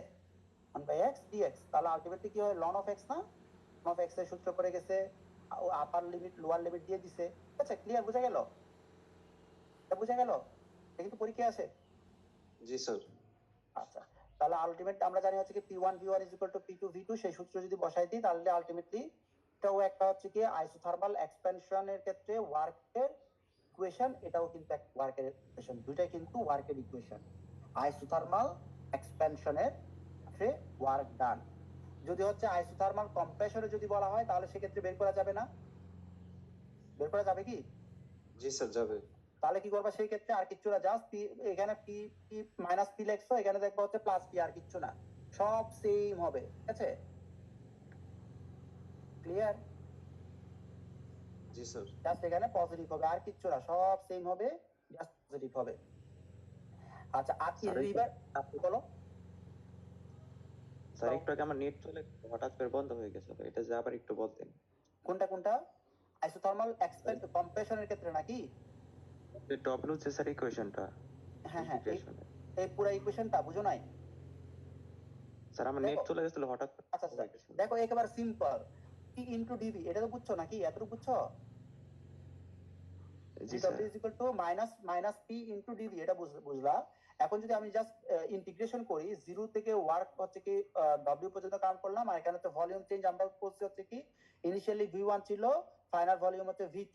1/x dx। তাহলে আলটিমেটলি কি হয় লন অফ x না, লন অফ x এর সূত্র পড়ে গেছে, আপার লিমিট লোয়ার লিমিট দিয়ে দিছে, ঠিক আছে ক্লিয়ার বোঝা গেল? এটা বোঝা গেল? এটা কিন্তু পরীক্ষা আছে। জি স্যার। আচ্ছা তাহলে আলটিমেট আমরা জানি হচ্ছে কি p1 v1 p2 v2 সেই সূত্র যদি বসাই দিই তাহলে আলটিমেটলি এটাও একটা হচ্ছে কি আইসোথার্মাল এক্সপেনশনের ক্ষেত্রে ওয়ার্কের ইকুয়েশন, এটাও কিন্তু এক ওয়ার্কের ইকুয়েশন, দুইটাই কিন্তু ওয়ার্কের ইকুয়েশন। আইসোথার্মাল এক্সপেনশনের ক্ষেত্রে ওয়ার্ক ডান। যদি হচ্ছে আইসোথার্মাল কম্প্রেশনে যদি বলা হয় তাহলে সেক্ষেত্রে বের করা যাবে না, বের করা যাবে কি? জি স্যার যাবে। তাহলে কি করবা সেই ক্ষেত্রে আর কিচ্ছু না, জাস্ট এখানে পি পি মাইনাস পি লেখছো, এখানে দেখবো হচ্ছে প্লাস পি, আর কিচ্ছু না, সব সেম হবে, ঠিক আছে ক্লিয়ার? জি স্যার। জাস্ট এখানে পজিটিভ হবে আর কিচ্ছু না, সব সেম হবে, জাস্ট পজিটিভ হবে। আচ্ছা আর কি রিভার বলো স্যার একটু আগে আমার নেট চলে গেছে, হঠাৎ করে বন্ধ হয়ে গেছে, এটা যে আবার একটু বলতেন। কোনটা আইসোথার্মাল কম্প্রেশনের ক্ষেত্রে নাকি? ডব্লিউ যে স্যার ইকুয়েশনটা হ্যাঁ এই পুরো ইকুয়েশনটা বুঝো নাই? স্যার আমার নেট চলে গেছিল হঠাৎ করে। আচ্ছা দেখো একেবারে সিম্পল, p ইনটু ডিভি এটা তো বুঝছো নাকি, এতটুকু বুঝছো? জি sir. w is equal to minus p into dV এটা বুঝলা। এখন যদি আমি জাস্ট ইন্টিগ্রেশন করি 0 থেকে ওয়ার্ক হচ্ছে কি w পর্যন্ত কাউন্ট করলাম, আর এখানে তো ভলিউম চেঞ্জ আমরা করছি হচ্ছে কি ইনিশিয়ালি v1 ছিল, ফাইনাল ভলিউম হচ্ছে v2,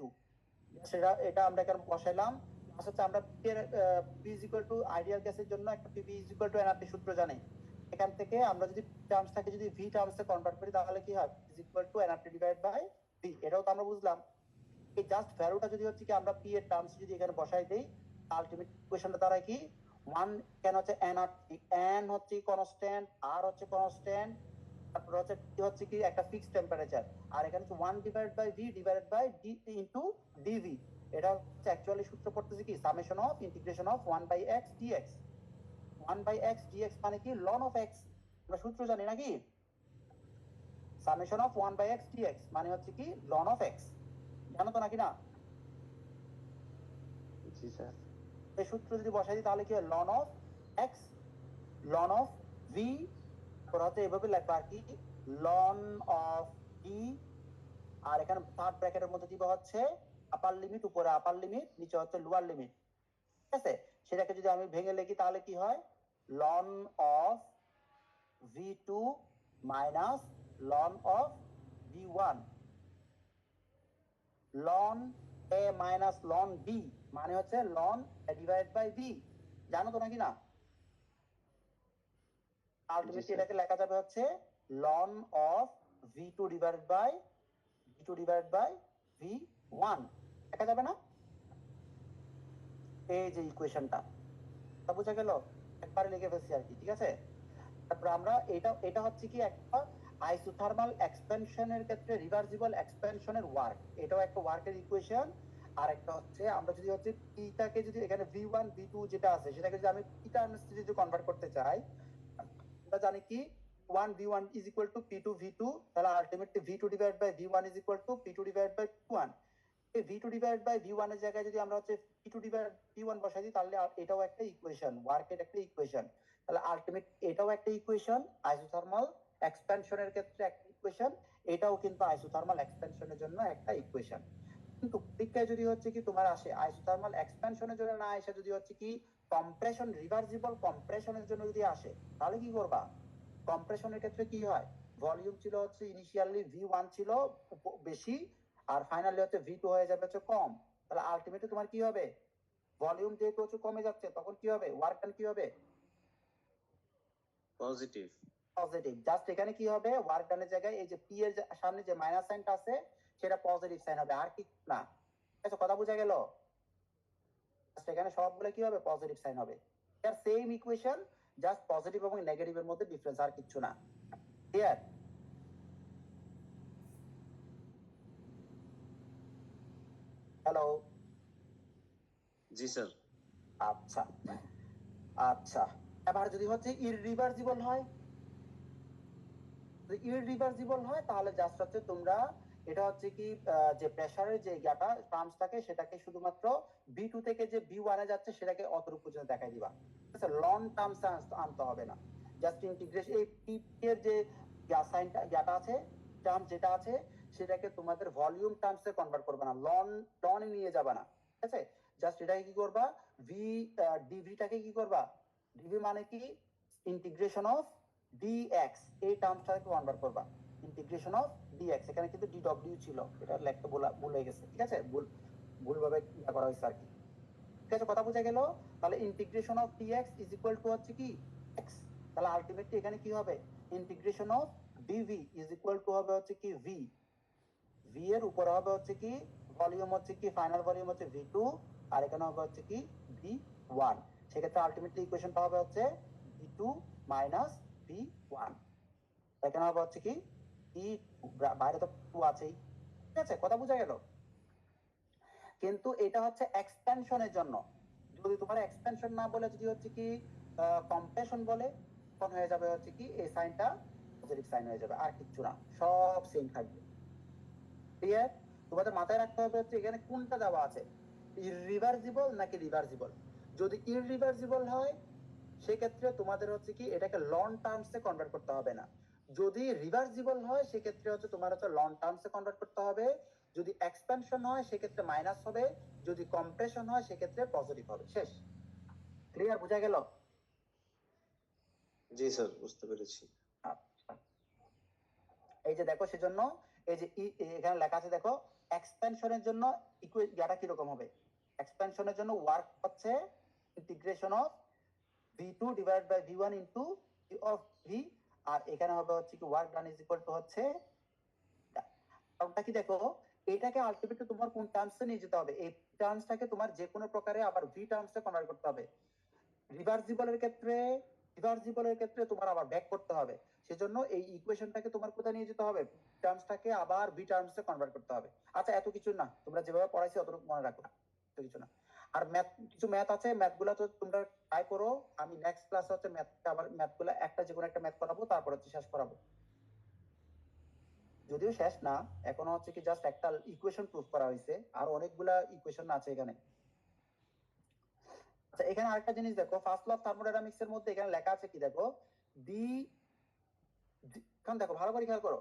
সেটা এটা আমরা এখানে বসাইলাম। হচ্ছে আমরা p is equal to ideal গ্যাসের জন্য একটা p is equal to nRT সূত্র জানি, এখান থেকে আমরা যদি টার্মসটাকে যদি v টার্মসে কনভার্ট করি তাহলে কি হয় is equal to nRT divide by v, এটাও তো আমরা বুঝলাম। এই জাস্ট ভ্যালুটা যদি হচ্ছে কি আমরা p এর টার্মস যদি এখানে বসাই দেই আলটিমেট ইকুয়েশনটা দাঁড়ায় কি 1 কেন হচ্ছে nRT, n হচ্ছে কনস্ট্যান্ট, r হচ্ছে কনস্ট্যান্ট, তারপর হচ্ছে কি হচ্ছে কি একটা ফিক্সড টেম্পারেচার, আর এখানে হচ্ছে 1 divide by v divided by d into dv। এটা হচ্ছে অ্যাকচুয়ালি সূত্র পড়তেছে কি summation of integration of 1/x dx। 1/x dx মানে কি লন অফ x, আমরা সূত্র জানি নাকি সামেশন অফ 1/x dx মানে হচ্ছে কি লন অফ x, জানো তো নাকি না? জি স্যার। এই সূত্র যদি বসাই দিই তাহলে কি হয় ln of x ln of v, তারপর হচ্ছে এভাবে লেখা আর কি লন অফ d, আর এখানে থার্ড ব্র্যাকেটের মধ্যে দিব হচ্ছে আপার লিমিট, উপরে আপার লিমিট, নিচে হচ্ছে লোয়ার লিমিট, ঠিক আছে? সেটাকে যদি আমি ভেঙে লিখি তাহলে কি হয় ln of v2 minus ln of v1, ln a minus ln b মানে হচ্ছে ln a divide by b, জানো তো নাকি না? আলটিমেটলি এটাকে লেখা যাবে হচ্ছে loan of v2 divided by v1 লেখা যাবে না? এই যে ইকুয়েশনটা বুঝা গেল, একবারে লিখে ফেলছি আর কি, ঠিক আছে? তারপর আমরা এটা হচ্ছে কি একটা আইসোথার্মাল এক্সপেনশনের ক্ষেত্রে রিভার্সিবল এক্সপেনশনের ওয়ার্ক, এটাও একটা ওয়ার্কের ইকুয়েশন। আর একটা হচ্ছে আমরা যদি হচ্ছে পিটাকে যদি এখানে v1 v2 যেটা আছে সেটাকে যদি আমি পি টার্মস যদি কনভার্ট করতে চাই, আমরা জানি কি 1 v1 is equal to p2 v2, তাহলে ultimately v2 divide by v1 is equal to p2 divide by p1। এই v2 ডিভাইড বাই v1 এর জায়গায় যদি আমরা হচ্ছে p2 ডিভাইড p1 বসাই দিই তাহলে এটাও একটা ইকুয়েশন, ওয়ার্কের একটা ইকুয়েশন। তাহলে আলটিমেট এটাও একটা ইকুয়েশন আইসোথার্মাল এক্সপেনশনের ক্ষেত্রে একটা ইকুয়েশন, এটাও কিন্তু আইসোথার্মাল এক্সপেনশনের জন্য একটা ইকুয়েশন। কিন্তু পরীক্ষায় যদি হচ্ছে কি তোমার আসে আইসোথার্মাল এক্সপেনশনের জন্য না এসে যদি হচ্ছে কি কম্প্রেশন রিভার্সিবল কম্প্রেশনের জন্য যদি আসে তাহলে কি করবা? কম্প্রেশনের ক্ষেত্রে কি হয় ভলিউম ছিল হচ্ছে ইনিশিয়ালি v1 ছিল বেশি, আর ফাইনালি হচ্ছে v2 হয়ে যাবে হচ্ছে কম, তাহলে আলটিমেটলি তোমার কি হবে ভলিউম যেহেতু হচ্ছে কমে যাচ্ছে তখন কি হবে ওয়ার্ক ডান কি হবে পজিটিভ। পজিটিভ। জাস্ট এখানে কি হবে ওয়ার্ক ডানের জায়গায় এই যে p এর সামনে যে মাইনাস সাইনটা আছে সেটা পজিটিভ সাইন হবে, আর কি না? ঠিক আছে কথা বোঝা গেল? এখানে সবগুলো কি হবে পজিটিভ সাইন হবে, এর সেম ইকুয়েশন জাস্ট পজিটিভ এবং নেগেটিভের মধ্যে ডিফারেন্স, আর কিছু না। ক্লিয়ার? হ্যালো জি স্যার। আচ্ছা আচ্ছা আবার যদি হচ্ছে ইররিভার্সিবল হয়, ইররিভার্সিবল হয় তাহলে জাস্ট হচ্ছে তোমরা এটা হচ্ছে কি যে প্রেসারের যে ইয়াটা টার্মস থাকে সেটাকে শুধুমাত্র B2 থেকে যে B1 এ যাচ্ছে সেটাকে অতটুকু পর্যন্ত দেখাই দিবা, ঠিক আছে? লং টার্মস আনতে হবে না, জাস্ট ইন্টিগ্রেশন এই P এর যে সাইনটা ইয়াটা আছে, টার্ম যেটা আছে সেটাকে তোমাদের ভলিউম টার্মসে কনভার্ট করবে না, লন নিয়ে যাবে না, ঠিক আছে? জাস্ট এটাকে কি করবা, ডিভিটাকে কি করবা, ডিভি মানে কি ইন্টিগ্রেশন অফ dx, এই টার্মটাকে কনভার্ট করবা ইন্টিগ্রেশন অফ dx। এখানে কিন্তু dw ছিল, এটা লিখতে ভুলে গেছে, ঠিক আছে? ভুলভাবে ইয়া করা হয়েছে আর কি, ঠিক আছে? কথা বোঝা গেল? তাহলে integration of dx is equal to হচ্ছে কি x, তাহলে আলটিমেটলি এখানে কি হবে, integration of dv is equal to হবে হচ্ছে কি v, v এর উপরে হবে হচ্ছে কি ভলিউম হচ্ছে কি ফাইনাল ভলিউম হচ্ছে v2, আর এখানে হবে হচ্ছে কি v1। সেক্ষেত্রে আলটিমেটলি ইকুয়েশনটা হবে হচ্ছে v2 মাইনাস v1, এখানে হবে হচ্ছে কি বাইরে তো 2 আছেই, ঠিক আছে? কথা বোঝা গেল? কিন্তু এটা হচ্ছে এক্সপেনশনের জন্য, যদি তোমার এক্সপেনশন না বলে যদি হচ্ছে কি কম্প্রেশন বলে তখন হয়ে যাবে হচ্ছে কি এই সাইনটা পজিটিভ সাইন হয়ে যাবে, আর কিচ্ছু না, সব সেম থাকবে, ক্লিয়ার? তোমাদের মাথায় রাখতে হবে হচ্ছে এখানে কোনটা দেওয়া আছে, ইররিভার্সিবল নাকি রিভার্সিবল। যদি ইররিভার্সিবল হয় সেক্ষেত্রে তোমাদের হচ্ছে কি এটাকে লং টার্মসে কনভার্ট করতে হবে না, যদি রিভার্সিবল হয় সেক্ষেত্রে হচ্ছে তোমার হচ্ছে লং টার্মসে কনভার্ট করতে হবে, যদি এক্সপেনশন হয় সেক্ষেত্রে মাইনাস হবে, যদি কম্প্রেশন হয় সেক্ষেত্রে পজিটিভ হবে। শেষ, ক্লিয়ার? বোঝা গেল? জি স্যার, বুঝতে পেরেছি। এই যে দেখো, সেজন্য এই যে এখানে লেখা আছে দেখো, এক্সপেনশনের জন্য ইয়াটা কিরকম হবে, এক্সপেনশনের জন্য ওয়ার্ক হচ্ছে integration of v2 divide by v1 into of v, আর এখানে হবে হচ্ছে কি work done is equal to হচ্ছে কারণটা কি দেখো, এটাকে আলটিমেটলি তোমার কোন টার্মসে নিয়ে যেতে হবে, এই টার্মসটাকে তোমার যে কোনো প্রকারে আবার v টার্মসে কনভার্ট করতে হবে, রিভার্সিবলের ক্ষেত্রে তোমার আবার ব্যাক করতে হবে, সেজন্য এই ইকুয়েশনটাকে তোমার কোথায় নিয়ে যেতে হবে, টার্মসটাকে আবার v টার্মসে কনভার্ট করতে হবে। আচ্ছা, এত কিছু না, তোমরা যেভাবে পড়াইছি অতটুকু মনে রাখো, এত কিছু না। আর কিছু ম্যাথ আছে, ম্যাথগুলো তো তোমরা ট্রাই করো, আমি নেক্সট ক্লাসে হচ্ছে ম্যাথগুলো একটা যে কোনো একটা ম্যাথ করাবো, তারপর হচ্ছে শেষ করাবো, যদিও শেষ না, এখনো হচ্ছে কি জাস্ট একটা ইকুয়েশন প্রুফ করা হয়েছে, আর অনেকগুলা ইকুয়েশন আছে এখানে। আচ্ছা, এখানে আরেকটা জিনিস দেখো, ফার্স্ট ল অফ থার্মোডাইনামিক্স এর মধ্যে এখানে লেখা আছে কি দেখো, এখন দেখো ভালো করে খেয়াল করো,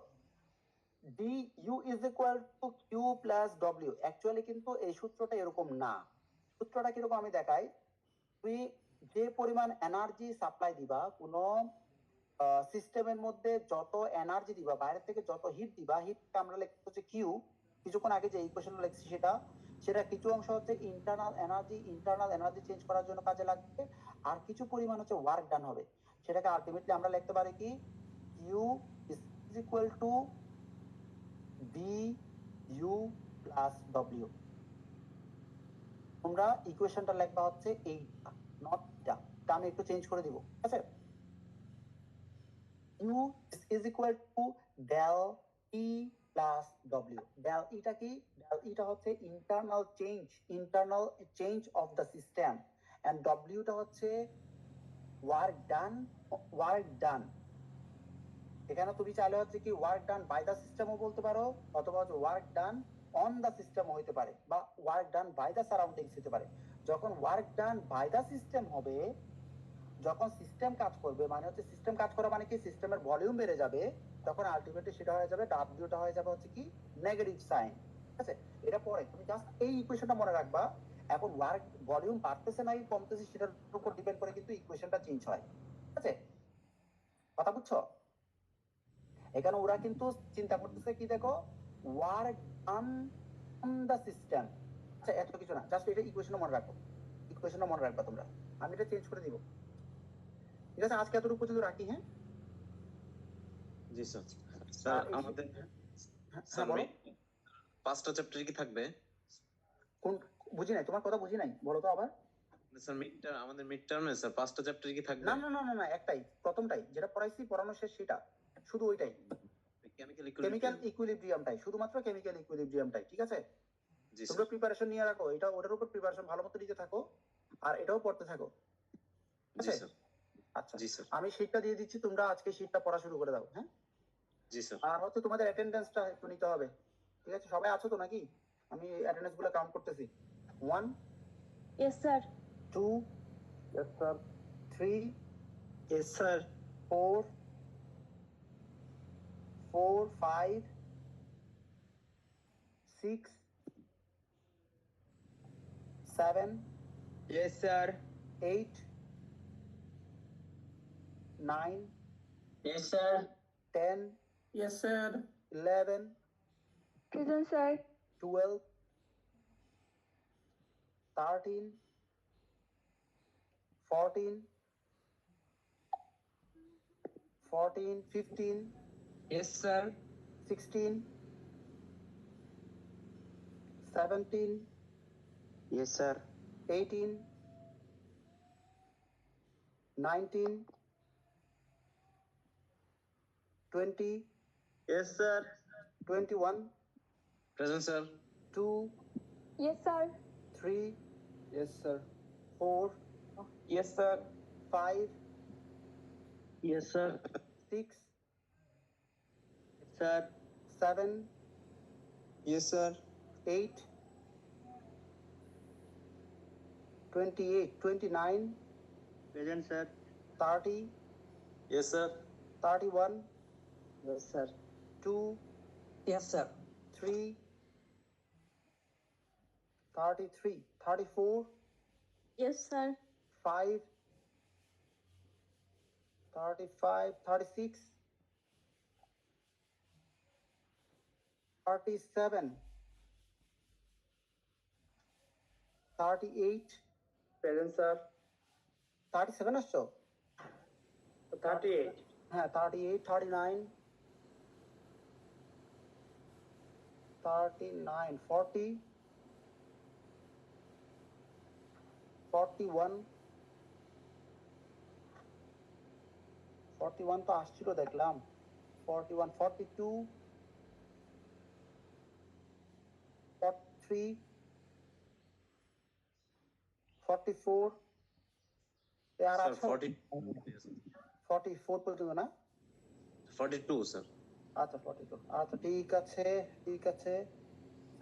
du is equal to q plus w, actually কিন্তু এই সূত্রটা এরকম না, সূত্রটা কিরকম আমি দেখাই, তুই যে পরিমাণ এনার্জি সাপ্লাই দিবা কোন সিস্টেমের মধ্যে, যত এনার্জি দিবা বাইরে থেকে, যত হিট দিবা, হিটটা আমরা লিখতে হচ্ছে কিউ, কিছুক্ষণ আগে যে ইকুয়েশনটা লিখছি সেটা কিছু অংশ হচ্ছে ইন্টারনাল এনার্জি চেঞ্জ করার জন্য কাজে লাগবে, আর কিছু পরিমাণ হচ্ছে ওয়ার্ক ডান হবে, সেটাকে আলটিমেটলি আমরা লিখতে পারি কি Q is equal to B U plus W. তোমরা ইকুয়েশনটা লিখবা হচ্ছে এইটা, নট এটা, আমি একটু চেঞ্জ করে দিব, ঠিক আছে? U is equal to del E plus W. Del এটা কি? Del এটা হচ্ছে internal change of the system, and W টা হচ্ছে work done। এখানে তুমি চাইলে হচ্ছে কি work done by the system ও বলতে পারো, অথবা হচ্ছে work done on the system হতে পারে, বা work done by the surroundings হতে পারে। যখন work done by the system হবে, যখন সিস্টেম কাজ করবে, মানে হচ্ছে সিস্টেম কাজ করা মানে কি সিস্টেমের ভলিউম বেড়ে যাবে, তখন আলটিমেটলি সেটা হয়ে যাবে ডাব্লিউটা হয়ে যাবে হচ্ছে কি নেগেটিভ সাইন, ঠিক আছে? এটা পরে তুমি জাস্ট এই ইকুয়েশনটা মনে রাখবা, এখন ওয়ার্ক ভলিউম বাড়তেছে নাকি কমতেছে সেটার উপর ডিপেন্ড করে কিন্তু ইকুয়েশনটা চেঞ্জ হয়, ঠিক আছে? কথা বুঝছো? এখানে ওরা কিন্তু চিন্তা করতেছে কি দেখো, ওয়ার্ক অন দ্য সিস্টেম, আচ্ছা এত কিছু না, জাস্ট এটা ইকুয়েশনটা মনে রাখবা তোমরা, আমি এটা চেঞ্জ করে দিব, ঠিক আছে? আজকে এতটুকু পর্যন্ত রাখি, হ্যাঁ? জি স্যার। স্যার আমাদের স্যার বলো, পাঁচটা চ্যাপ্টার কি থাকবে? কোন বুঝি নাই, তোমার কথা বুঝি নাই, বলো তো আবার। স্যার আমাদের মিড টার্মে স্যার পাঁচটা চ্যাপ্টার কি থাকবে? না, একটাই, প্রথমটাই যেটা পড়াইছি, পড়ানো শেষ সেটা, শুধু ওইটাই, কেমিক্যাল ইকুইলিব্রিয়ামটাই, শুধুমাত্র কেমিক্যাল ইকুইলিব্রিয়ামটাই, ঠিক আছে? জি তোমরা স্যার। প্রিপারেশন নিয়ে রাখো, এটা ওটার উপর প্রিপারেশন ভালো মতো নিতে থাকো, আর এটাও পড়তে থাকো, ঠিক জি আছে? স্যার। আচ্ছা, জি স্যার। আমি শীটটা দিয়ে দিচ্ছি, তোমরা আজকে শীটটা পড়া শুরু করে দাও। হ্যাঁ, জি স্যার। আর হচ্ছে তোমাদের অ্যাটেন্ডেন্সটা একটু নিতে হবে। ঠিক আছে, সবাই আছো তো নাকি? আমি অ্যাটেন্ডেন্স গুলো কাউন্ট করতেছি। 1 Yes, sir. 2 Yes, sir. 3 Yes, sir. 4 5 6 7 Yes, sir. 8 9 Yes, sir. 10 Yes, sir. 11 Present, sir. 12 13 14 15 Yes, sir. 16 17 Yes, sir. 18 19 20 Yes, sir. 21 present sir. 2 Yes, sir. 3 Yes, sir. 4 Yes, sir. 5 Yes, sir. 6 Sir. 7 Yes, sir. 8 28 29 Present, sir. 30 Yes, sir. 31 Yes, sir. 2 Yes, sir. 3 33 34 Yes, sir. 5 35 36 37 38 Present, sir. 37 আসছো? 38. হ্যাঁ, 38 39 39 40 41 41 তো আসছিল দেখলাম। 41 42 43 44 আর sir আছো? 44 পর্যন্ত না? 42 sir. আচ্ছা 42, আচ্ছা ঠিক আছে ঠিক আছে।